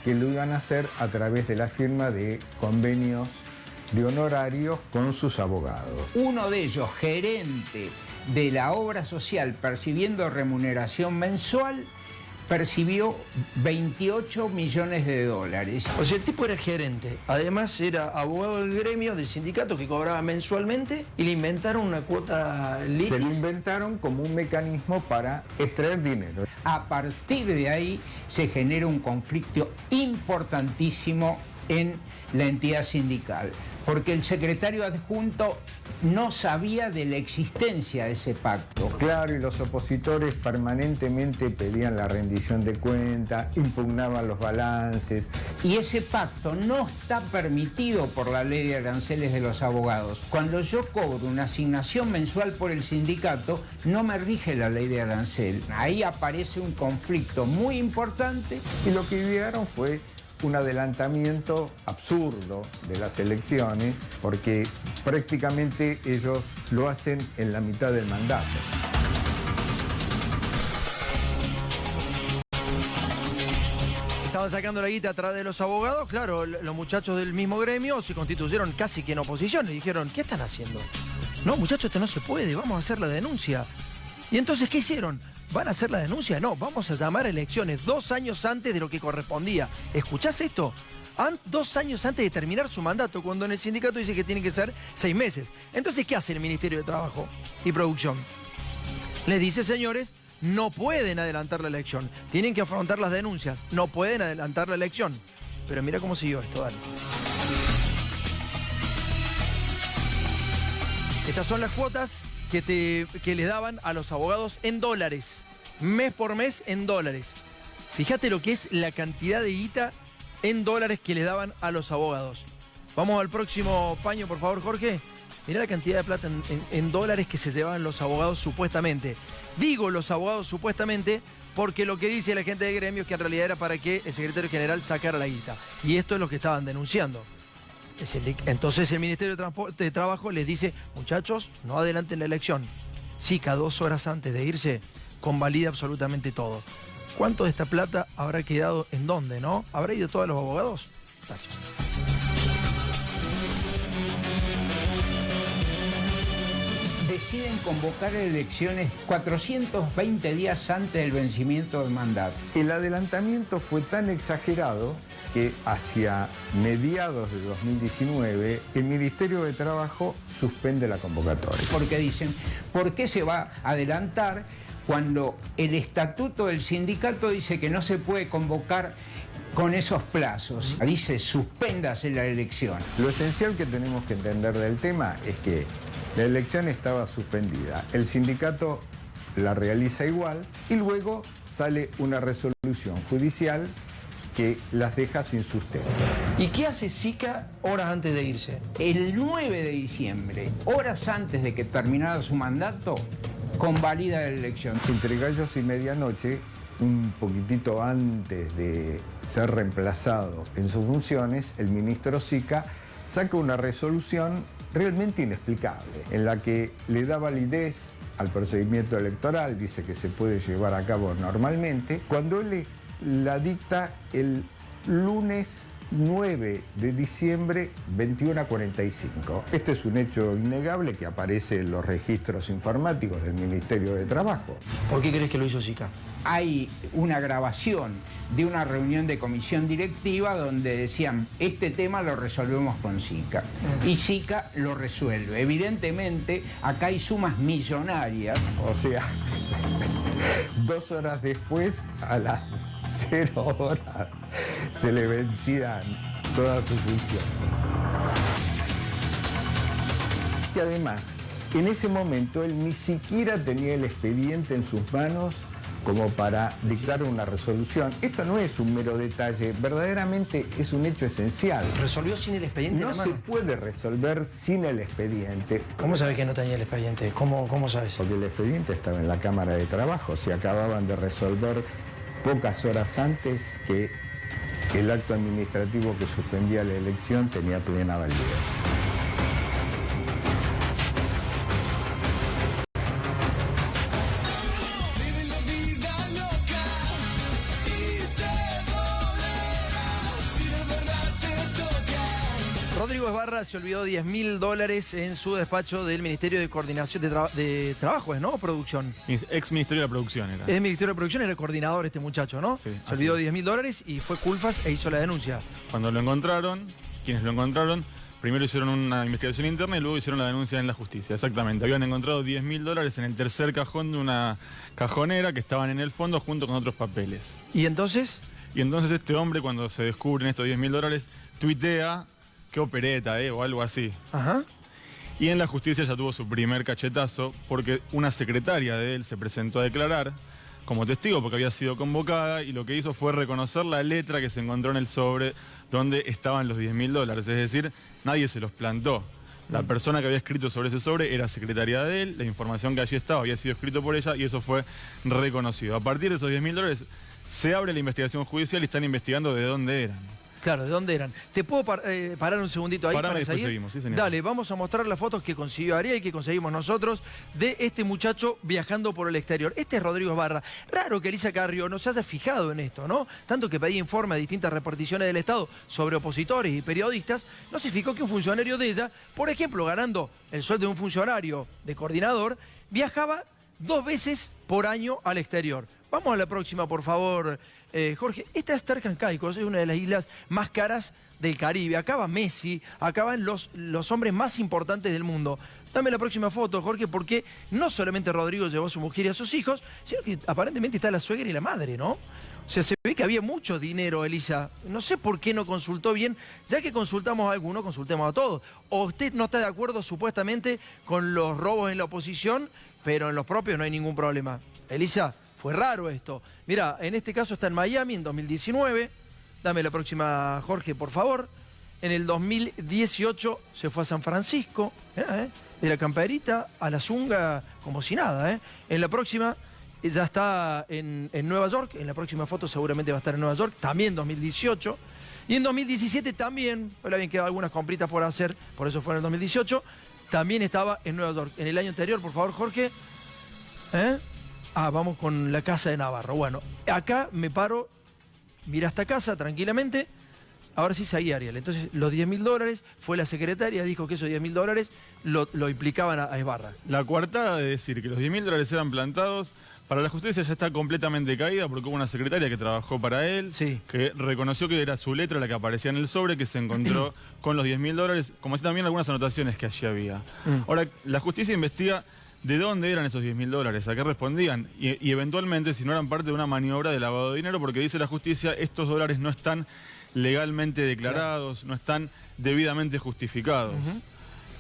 que lo iban a hacer a través de la firma de convenios de honorarios con sus abogados. Uno de ellos, gerente de la obra social, percibiendo remuneración mensual, percibió 28 millones de dólares. O sea, el tipo era gerente, además era abogado del gremio, del sindicato, que cobraba mensualmente, y le inventaron una cuota litis. Se lo inventaron como un mecanismo para extraer dinero. A partir de ahí se genera un conflicto importantísimo en la entidad sindical, porque el secretario adjunto no sabía de la existencia de ese pacto. Claro, y los opositores permanentemente pedían la rendición de cuentas, impugnaban los balances. Y ese pacto no está permitido por la ley de aranceles de los abogados. Cuando yo cobro una asignación mensual por el sindicato, no me rige la ley de arancel. Ahí aparece un conflicto muy importante. Y lo que idearon fue un adelantamiento absurdo de las elecciones, porque prácticamente ellos lo hacen en la mitad del mandato. Estaban sacando la guita atrás de los abogados, claro, los muchachos del mismo gremio se constituyeron casi que en oposición y dijeron, ¿qué están haciendo? No, muchachos, esto no se puede, vamos a hacer la denuncia. Y entonces, ¿qué hicieron? ¿Van a hacer la denuncia? No, vamos a llamar a elecciones 2 años antes de lo que correspondía. ¿Escuchás esto? 2 años antes de terminar su mandato, cuando en el sindicato dice que tiene que ser 6 meses. Entonces, ¿qué hace el Ministerio de Trabajo y Producción? Les dice, señores, no pueden adelantar la elección. Tienen que afrontar las denuncias. No pueden adelantar la elección. Pero mira cómo siguió esto, dale. Estas son las cuotas que les daban a los abogados en dólares. Mes por mes en dólares. Fíjate lo que es la cantidad de guita en dólares que le daban a los abogados. Vamos al próximo paño, por favor, Jorge. Mirá la cantidad de plata en dólares que se llevaban los abogados supuestamente. Digo los abogados supuestamente porque lo que dice la gente de gremio es que en realidad era para que el secretario general sacara la guita. Y esto es lo que estaban denunciando. Entonces el Ministerio de Trabajo les dice, muchachos, no adelanten la elección. SICA 2 horas antes de irse convalida absolutamente todo. ¿Cuánto de esta plata habrá quedado en dónde, no? ¿Habrá ido todos los abogados? Gracias. Deciden convocar elecciones 420 días antes del vencimiento del mandato. El adelantamiento fue tan exagerado que hacia mediados de 2019 el Ministerio de Trabajo suspende la convocatoria. Porque dicen, ¿por qué se va a adelantar cuando el estatuto del sindicato dice que no se puede convocar con esos plazos? Dice, suspéndase la elección. Lo esencial que tenemos que entender del tema es que la elección estaba suspendida. El sindicato la realiza igual y luego sale una resolución judicial que las deja sin sustento. ¿Y qué hace SICA horas antes de irse? El 9 de diciembre, horas antes de que terminara su mandato, convalida la elección. Entre gallos y medianoche, un poquitito antes de ser reemplazado en sus funciones, el ministro SICA saca una resolución realmente inexplicable, en la que le da validez al procedimiento electoral, dice que se puede llevar a cabo normalmente, cuando él la dicta el lunes 9 de diciembre, 21:45. Este es un hecho innegable que aparece en los registros informáticos del Ministerio de Trabajo. ¿Por qué crees que lo hizo SICA? Hay una grabación de una reunión de comisión directiva donde decían, este tema lo resolvemos con SICA. Y SICA lo resuelve. Evidentemente, acá hay sumas millonarias. O sea, 2 horas después, a las 0 horas, se le vencían todas sus funciones. Y además, en ese momento, él ni siquiera tenía el expediente en sus manos como para dictar una resolución. Esto no es un mero detalle, verdaderamente es un hecho esencial. ¿Resolvió sin el expediente? No se puede resolver sin el expediente. ¿Cómo sabes que no tenía el expediente? ¿Cómo sabes? Porque el expediente estaba en la Cámara de Trabajo, se acababan de resolver pocas horas antes que el acto administrativo que suspendía la elección tenía plena validez. Rodrigo Esbarra se olvidó $10.000 en su despacho del Ministerio de Coordinación de Trabajo, ¿no? Producción. Ex Ministerio de Producción era. Es Ministerio de Producción, era el coordinador este muchacho, ¿no? Sí, se olvidó $10.000 y fue Culfas e hizo la denuncia. Cuando lo encontraron, quienes lo encontraron, primero hicieron una investigación interna y luego hicieron la denuncia en la justicia. Exactamente. Habían encontrado $10.000 en el tercer cajón de una cajonera que estaban en el fondo junto con otros papeles. ¿Y entonces? Y entonces este hombre, cuando se descubren estos $10.000, tuitea, qué opereta, o algo así. Ajá. Y en la justicia ya tuvo su primer cachetazo porque una secretaria de él se presentó a declarar como testigo porque había sido convocada y lo que hizo fue reconocer la letra que se encontró en el sobre donde estaban los $10.000. Es decir, nadie se los plantó. La persona que había escrito sobre ese sobre era secretaria de él, la información que allí estaba había sido escrito por ella y eso fue reconocido. A partir de esos $10.000 se abre la investigación judicial y están investigando de dónde eran. Claro, ¿de dónde eran? ¿Te puedo parar un segundito ahí Parame, para después seguir? seguimos, sí, señor. Dale, vamos a mostrar las fotos que consiguió Ariel y que conseguimos nosotros de este muchacho viajando por el exterior. Este es Rodrigo Barra. Raro que Elisa Carrió no se haya fijado en esto, ¿no? Tanto que pedía informe a distintas reparticiones del Estado sobre opositores y periodistas, no se fijó que un funcionario de ella, por ejemplo, ganando el sueldo de un funcionario de coordinador, viajaba 2 veces por año al exterior. Vamos a la próxima, por favor, Jorge. Esta es Turks and Caicos, es una de las islas más caras del Caribe. Acá va Messi, acá van los hombres más importantes del mundo. Dame la próxima foto, Jorge, porque no solamente Rodrigo llevó a su mujer y a sus hijos, sino que aparentemente está la suegra y la madre, ¿no? O sea, se ve que había mucho dinero, Elisa. No sé por qué no consultó bien. Ya que consultamos a alguno, consultemos a todos. O usted no está de acuerdo, supuestamente, con los robos en la oposición, pero en los propios no hay ningún problema. Elisa, fue raro esto. Mira, en este caso está en Miami, en 2019. Dame la próxima, Jorge, por favor. En el 2018 se fue a San Francisco, de la camperita a la zunga como si nada. En la próxima ya está en Nueva York. En la próxima foto seguramente va a estar en Nueva York, también 2018. Y en 2017 también, le habían quedado algunas compritas por hacer, por eso fue en el 2018, también estaba en Nueva York. En el año anterior, por favor, Jorge. Vamos con la casa de Navarro. Bueno, acá me paro, mira esta casa tranquilamente. Ahora sí seguía Ariel. Entonces, los $10.000 fue la secretaria, dijo que esos $10.000 lo implicaban a Ibarra. La coartada de decir que los $10.000 eran plantados, para la justicia ya está completamente caída porque hubo una secretaria que trabajó para él, que reconoció que era su letra la que aparecía en el sobre, que se encontró con los $10.000, como así también algunas anotaciones que allí había. Ahora, la justicia investiga de dónde eran esos $10.000, a qué respondían, y eventualmente si no eran parte de una maniobra de lavado de dinero, porque dice la justicia, estos dólares no están legalmente declarados, no están debidamente justificados.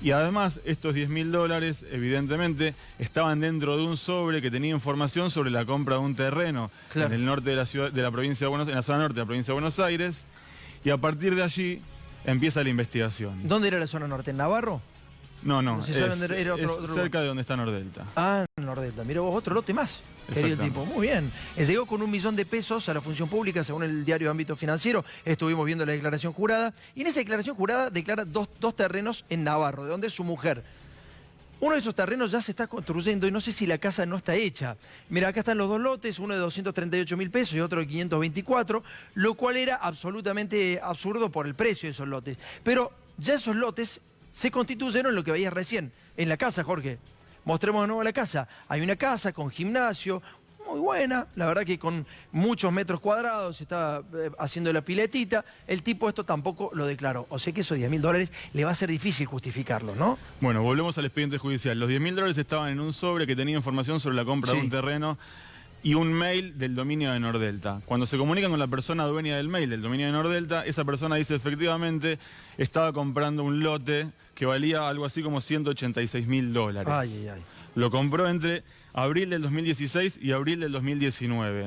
Y además, estos $10.000, evidentemente, estaban dentro de un sobre que tenía información sobre la compra de un terreno en el norte de la ciudad, de la provincia de Buenos Aires, en la zona norte de la provincia de Buenos Aires, y a partir de allí empieza la investigación. ¿Dónde era la zona norte? ¿En Navarro? No, No se sabe dónde era otro cerca de donde está Nordelta. Nordelta. Mira vos, otro lote más. Querido tipo, muy bien. Llegó con $1 millón a la función pública, según el diario Ámbito Financiero. Estuvimos viendo la declaración jurada. Y en esa declaración jurada declara dos terrenos en Navarro, de donde es su mujer. Uno de esos terrenos ya se está construyendo y no sé si la casa no está hecha. Mira, acá están los 2 lotes, uno de $238.000 y otro de 524, lo cual era absolutamente absurdo por el precio de esos lotes. Pero ya esos lotes se constituyeron en lo que veías recién, en la casa, Jorge. Mostremos de nuevo la casa. Hay una casa con gimnasio, muy buena, la verdad que con muchos metros cuadrados, se está haciendo la piletita. El tipo esto tampoco lo declaró. O sea que esos $10.000 le va a ser difícil justificarlo, ¿no? Bueno, volvemos al expediente judicial. Los $10.000 estaban en un sobre que tenía información sobre la compra de un terreno y un mail del dominio de Nordelta. Cuando se comunican con la persona dueña del mail del dominio de Nordelta, esa persona dice efectivamente estaba comprando un lote que valía algo así como $186.000. Ay, ay, ay. Lo compró entre abril del 2016 y abril del 2019.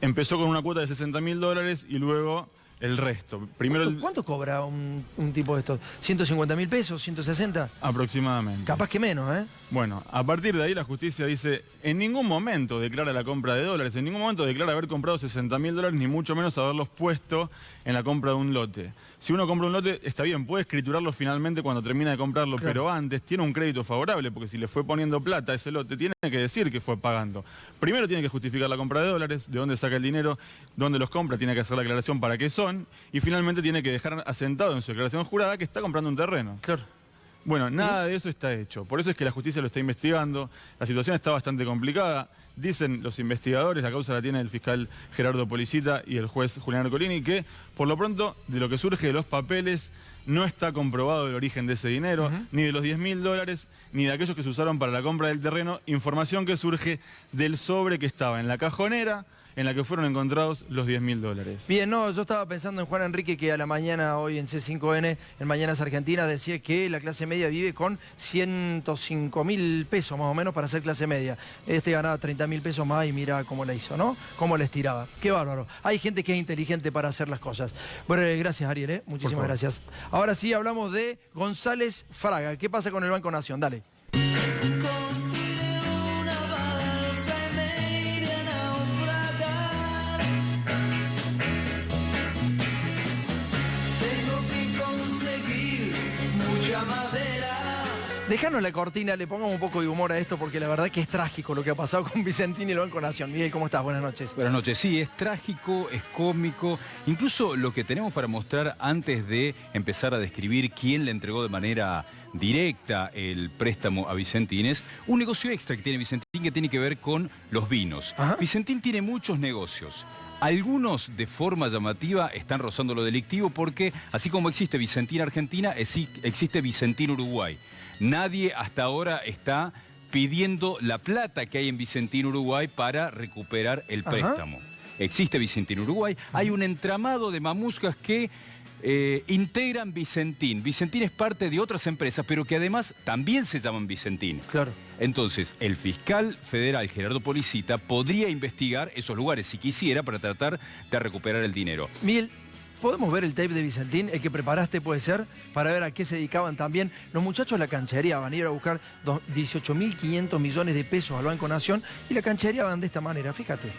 Empezó con una cuota de $60.000 y luego el resto. Primero ¿Cuánto cobra un tipo de estos? ¿150.000 pesos? ¿160? Aproximadamente. Capaz que menos, ¿eh? Bueno, a partir de ahí la justicia dice, en ningún momento declara la compra de dólares, en ningún momento declara haber comprado $60.000, ni mucho menos haberlos puesto en la compra de un lote. Si uno compra un lote, está bien, puede escriturarlo finalmente cuando termina de comprarlo, pero antes tiene un crédito favorable, porque si le fue poniendo plata a ese lote, tiene que decir que fue pagando. Primero tiene que justificar la compra de dólares, de dónde saca el dinero, dónde los compra, tiene que hacer la aclaración para qué son, y finalmente tiene que dejar asentado en su declaración jurada que está comprando un terreno. Claro. Bueno, nada de eso está hecho. Por eso es que la justicia lo está investigando. La situación está bastante complicada. Dicen los investigadores, la causa la tiene el fiscal Gerardo Policita y el juez Julián Arcolini, que por lo pronto de lo que surge de los papeles no está comprobado el origen de ese dinero, ni de los $10.000, ni de aquellos que se usaron para la compra del terreno. Información que surge del sobre que estaba en la cajonera en la que fueron encontrados los $10.000. Bien, no, yo estaba pensando en Juan Enrique, que a la mañana, hoy en C5N, en Mañanas Argentina, decía que la clase media vive con 105.000 pesos más o menos para ser clase media. Este ganaba 30.000 pesos más y mira cómo la hizo, ¿no? Cómo la estiraba. Qué bárbaro. Hay gente que es inteligente para hacer las cosas. Bueno, gracias, Ariel, ¿eh? Muchísimas gracias. Ahora sí, hablamos de González Fraga. ¿Qué pasa con el Banco Nación? Dale. Dejanos la cortina, le pongamos un poco de humor a esto porque la verdad que es trágico lo que ha pasado con Vicentín y el Banco Nación. Miguel, ¿cómo estás? Buenas noches. Buenas noches. Sí, es trágico, es cómico. Incluso lo que tenemos para mostrar antes de empezar a describir quién le entregó de manera directa el préstamo a Vicentín es un negocio extra que tiene Vicentín que tiene que ver con los vinos. Ajá. Vicentín tiene muchos negocios. Algunos de forma llamativa están rozando lo delictivo porque así como existe Vicentín Argentina, existe Vicentín Uruguay. Nadie hasta ahora está pidiendo la plata que hay en Vicentín Uruguay para recuperar el préstamo. Existe Vicentín Uruguay, hay un entramado de mamuscas que integran Vicentín. Vicentín es parte de otras empresas, pero que además también se llaman Vicentín. Claro. Entonces, el fiscal federal Gerardo Policita podría investigar esos lugares si quisiera para tratar de recuperar el dinero. Miguel, ¿podemos ver el tape de Vicentín, el que preparaste puede ser, para ver a qué se dedicaban también? Los muchachos de la canchería van a ir a buscar 18.500 millones de pesos al Banco Nación y la canchería van de esta manera, fíjate.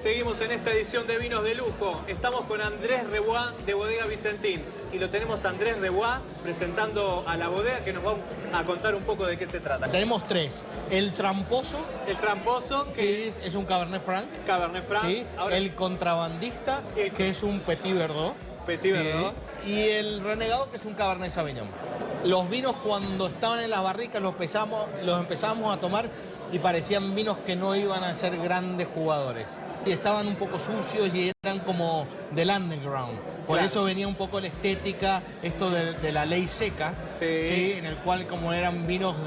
Seguimos en esta edición de Vinos de Lujo. Estamos con Andrés Rebois de Bodega Vicentín. Y lo tenemos a Andrés Rebois presentando a la bodega que nos va a contar un poco de qué se trata. Tenemos tres. El Tramposo. El Tramposo, que es un Cabernet Franc. Cabernet Franc. Sí. Ahora, el Contrabandista, que es un Petit Verdot. Petit Verdot. Sí. Y el Renegado, que es un Cabernet Sauvignon. Los vinos cuando estaban en las barricas los empezábamos a tomar y parecían vinos que no iban a ser grandes jugadores. Y estaban un poco sucios y eran como del underground. Por eso venía un poco la estética, esto de la ley seca, ¿sí? En el cual como eran vinos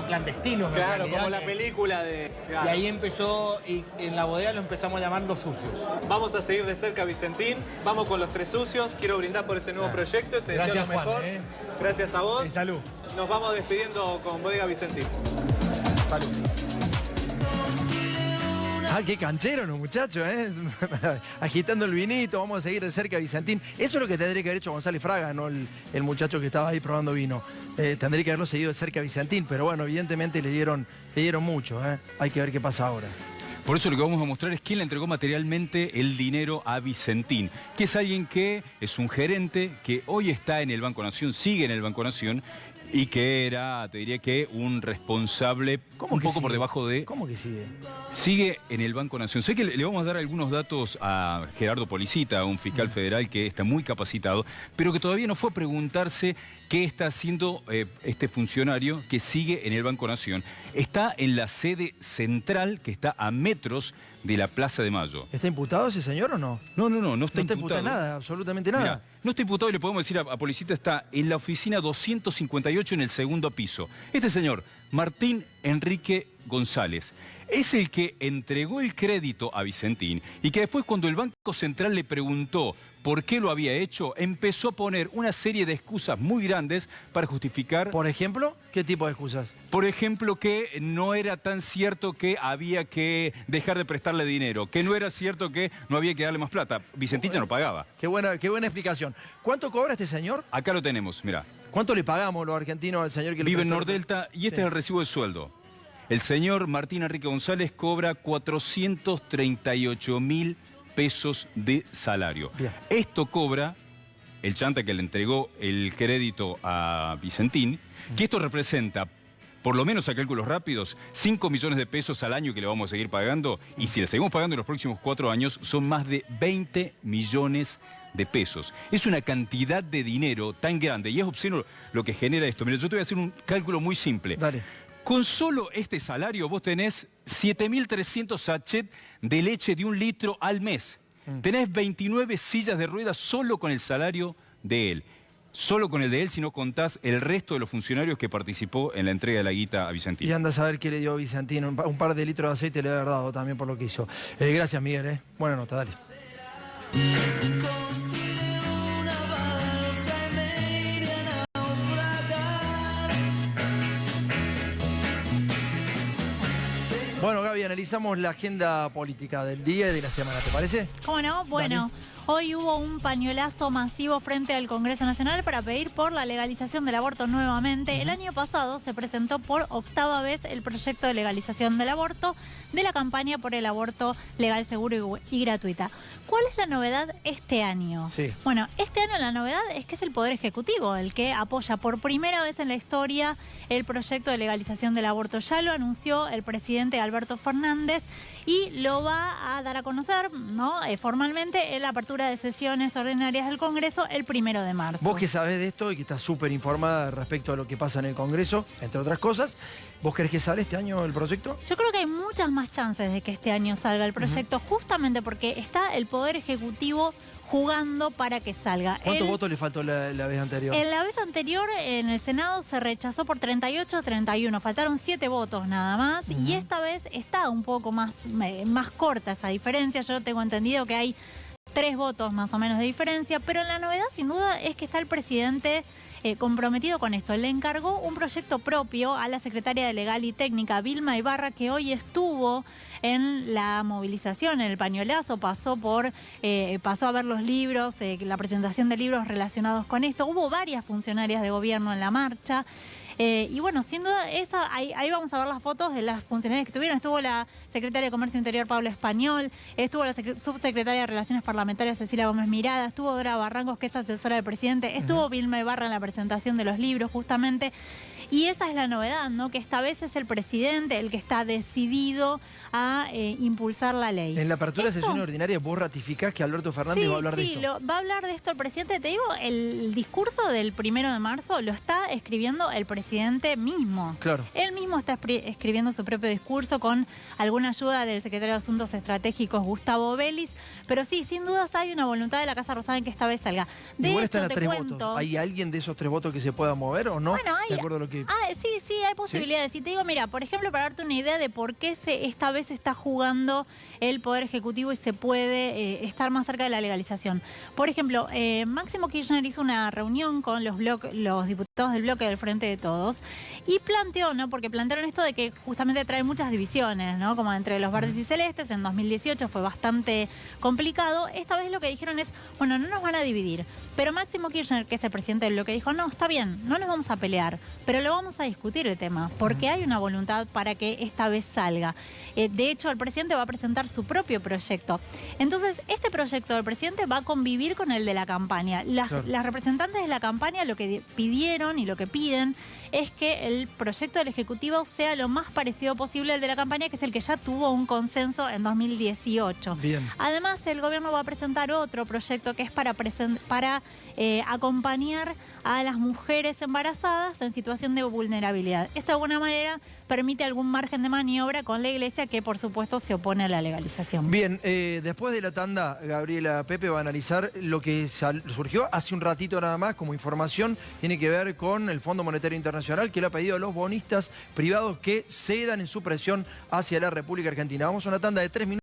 clandestinos. Claro, como la película de... Claro. Y ahí empezó, y en la bodega lo empezamos a llamar Los Sucios. Vamos a seguir de cerca, Vicentín. Vamos con los tres sucios. Quiero brindar por este nuevo proyecto. Te deseo lo mejor. Juan, Gracias a vos. Y salud. Nos vamos despidiendo con Bodega Vicentín. Salud. Ah, qué canchero los muchachos, ¿eh? Agitando el vinito, vamos a seguir de cerca a Vicentín. Eso es lo que tendría que haber hecho González Fraga, no el muchacho que estaba ahí probando vino. Tendría que haberlo seguido de cerca a Vicentín, pero bueno, evidentemente le dieron mucho, ¿eh? Hay que ver qué pasa ahora. Por eso lo que vamos a mostrar es quién le entregó materialmente el dinero a Vicentín, que es alguien que es un gerente que hoy está en el Banco Nación, sigue en el Banco Nación, y que era, te diría que un responsable un poco por debajo de... ¿Cómo que sigue? Sigue en el Banco Nación. Sé que le vamos a dar algunos datos a Gerardo Policita, un fiscal federal que está muy capacitado, pero que todavía no fue a preguntarse qué está haciendo este funcionario que sigue en el Banco Nación. Está en la sede central, que está a metros de la Plaza de Mayo. ¿Está imputado ese señor o no? No está imputado. No está imputado nada, absolutamente nada. Mirá, no está imputado y le podemos decir a Policita, está en la oficina 258 en el segundo piso. Este señor, Martín Enrique González, es el que entregó el crédito a Vicentín y que después cuando el Banco Central le preguntó por qué lo había hecho, empezó a poner una serie de excusas muy grandes para justificar... ¿Por ejemplo? ¿Qué tipo de excusas? Por ejemplo, que no era tan cierto que había que dejar de prestarle dinero, que no era cierto que no había que darle más plata. Vicentín ya no pagaba. Qué buena explicación. ¿Cuánto cobra este señor? Acá lo tenemos, mirá. ¿Cuánto le pagamos los argentinos al señor que vive en Nordelta y este es el recibo de sueldo? El señor Martín Enrique González cobra 438.000 pesos de salario. Bien. Esto cobra el chanta que le entregó el crédito a Vicentín, que esto representa, por lo menos a cálculos rápidos, 5 millones de pesos al año que le vamos a seguir pagando, y si le seguimos pagando en los próximos 4 años, son más de 20 millones de pesos. Es una cantidad de dinero tan grande, y es obsceno lo que genera esto. Mira, yo te voy a hacer un cálculo muy simple. Dale. Con solo este salario vos tenés 7.300 sachets de leche de 1 litro al mes. Tenés 29 sillas de ruedas solo con el salario de él. Solo con el de él, si no contás el resto de los funcionarios que participó en la entrega de la guita a Vicentín. Y anda a saber qué le dio Vicentín. Un par de litros de aceite le debe haber dado también por lo que hizo. Gracias, Miguel. Buena nota, dale. Bueno, Gaby, analizamos la agenda política del día y de la semana, ¿te parece? ¿Cómo no? Bueno, hoy hubo un pañuelazo masivo frente al Congreso Nacional para pedir por la legalización del aborto nuevamente. El año pasado se presentó por 8ª vez el proyecto de legalización del aborto de la campaña por el aborto legal, seguro y gratuita. ¿Cuál es la novedad este año? Sí. Bueno, este año la novedad es que es el Poder Ejecutivo el que apoya por primera vez en la historia el proyecto de legalización del aborto. Ya lo anunció el presidente Alberto Fernández y lo va a dar a conocer, ¿no? Formalmente en la apertura de sesiones ordinarias del Congreso el 1 de marzo. Vos que sabés de esto y que estás súper informada respecto a lo que pasa en el Congreso, entre otras cosas, ¿vos crees que sale este año el proyecto? Yo creo que hay muchas más chances de que este año salga el proyecto, justamente porque está el Poder Ejecutivo jugando para que salga. ¿Cuántos votos le faltó la vez anterior? En la vez anterior en el Senado se rechazó por 38-31, faltaron 7 votos nada más, y esta vez está un poco más corta esa diferencia. Yo tengo entendido que hay 3 votos más o menos de diferencia, pero la novedad sin duda es que está el presidente comprometido con esto. Le encargó un proyecto propio a la secretaria de Legal y Técnica, Vilma Ibarra, que hoy estuvo en la movilización, en el pañuelazo, pasó a ver los libros, la presentación de libros relacionados con esto. Hubo varias funcionarias de gobierno en la marcha. Y bueno, sin duda, ahí vamos a ver las fotos de las funcionarias que estuvieron. Estuvo la secretaria de Comercio Interior, Paula Español, estuvo la subsecretaria de Relaciones Parlamentarias, Cecilia Gómez Mirada, estuvo Dora Barrancos, que es asesora del presidente, estuvo Vilma Ibarra en la presentación de los libros, justamente. Y esa es la novedad, ¿no? Que esta vez es el presidente el que está decidido a impulsar la ley. En la apertura de sesiones ordinarias, ¿vos ratificás que Alberto Fernández va a hablar de esto? Sí, va a hablar de esto el presidente. Te digo, el discurso del 1 de marzo lo está escribiendo el presidente mismo. Claro. Él mismo está escribiendo su propio discurso con alguna ayuda del secretario de Asuntos Estratégicos, Gustavo Vélez. Pero sí, sin dudas hay una voluntad de la Casa Rosada en que esta vez salga. Igual están a 3 votos. ¿Hay alguien de esos 3 votos que se pueda mover o no? Bueno, de acuerdo a lo que... sí, hay posibilidades. Y te digo, mira, por ejemplo, para darte una idea de por qué esta vez está jugando el Poder Ejecutivo y se puede estar más cerca de la legalización. Por ejemplo, Máximo Kirchner hizo una reunión con los diputados del bloque del Frente de Todos y planteó, ¿no? Porque plantearon esto de que justamente trae muchas divisiones, ¿no? Como entre los verdes y celestes, en 2018 fue bastante complicado. Esta vez lo que dijeron es, bueno, no nos van a dividir, pero Máximo Kirchner, que es el presidente del bloque, dijo, no, está bien, no nos vamos a pelear, pero lo vamos a discutir el tema, porque hay una voluntad para que esta vez salga. De hecho, el presidente va a presentar su propio proyecto. Entonces, este proyecto del presidente va a convivir con el de la campaña. Las representantes de la campaña lo que pidieron y lo que piden es que el proyecto del Ejecutivo sea lo más parecido posible al de la campaña, que es el que ya tuvo un consenso en 2018. Bien. Además, el gobierno va a presentar otro proyecto que es para acompañar a las mujeres embarazadas en situación de vulnerabilidad. Esto de alguna manera permite algún margen de maniobra con la Iglesia, que por supuesto se opone a la legalización. Bien, después de la tanda, Gabriela Pepe va a analizar lo que surgió hace un ratito nada más como información. Tiene que ver con el Fondo Monetario Internacional, que le ha pedido a los bonistas privados que cedan en su presión hacia la República Argentina. Vamos a una tanda de 3 minutos.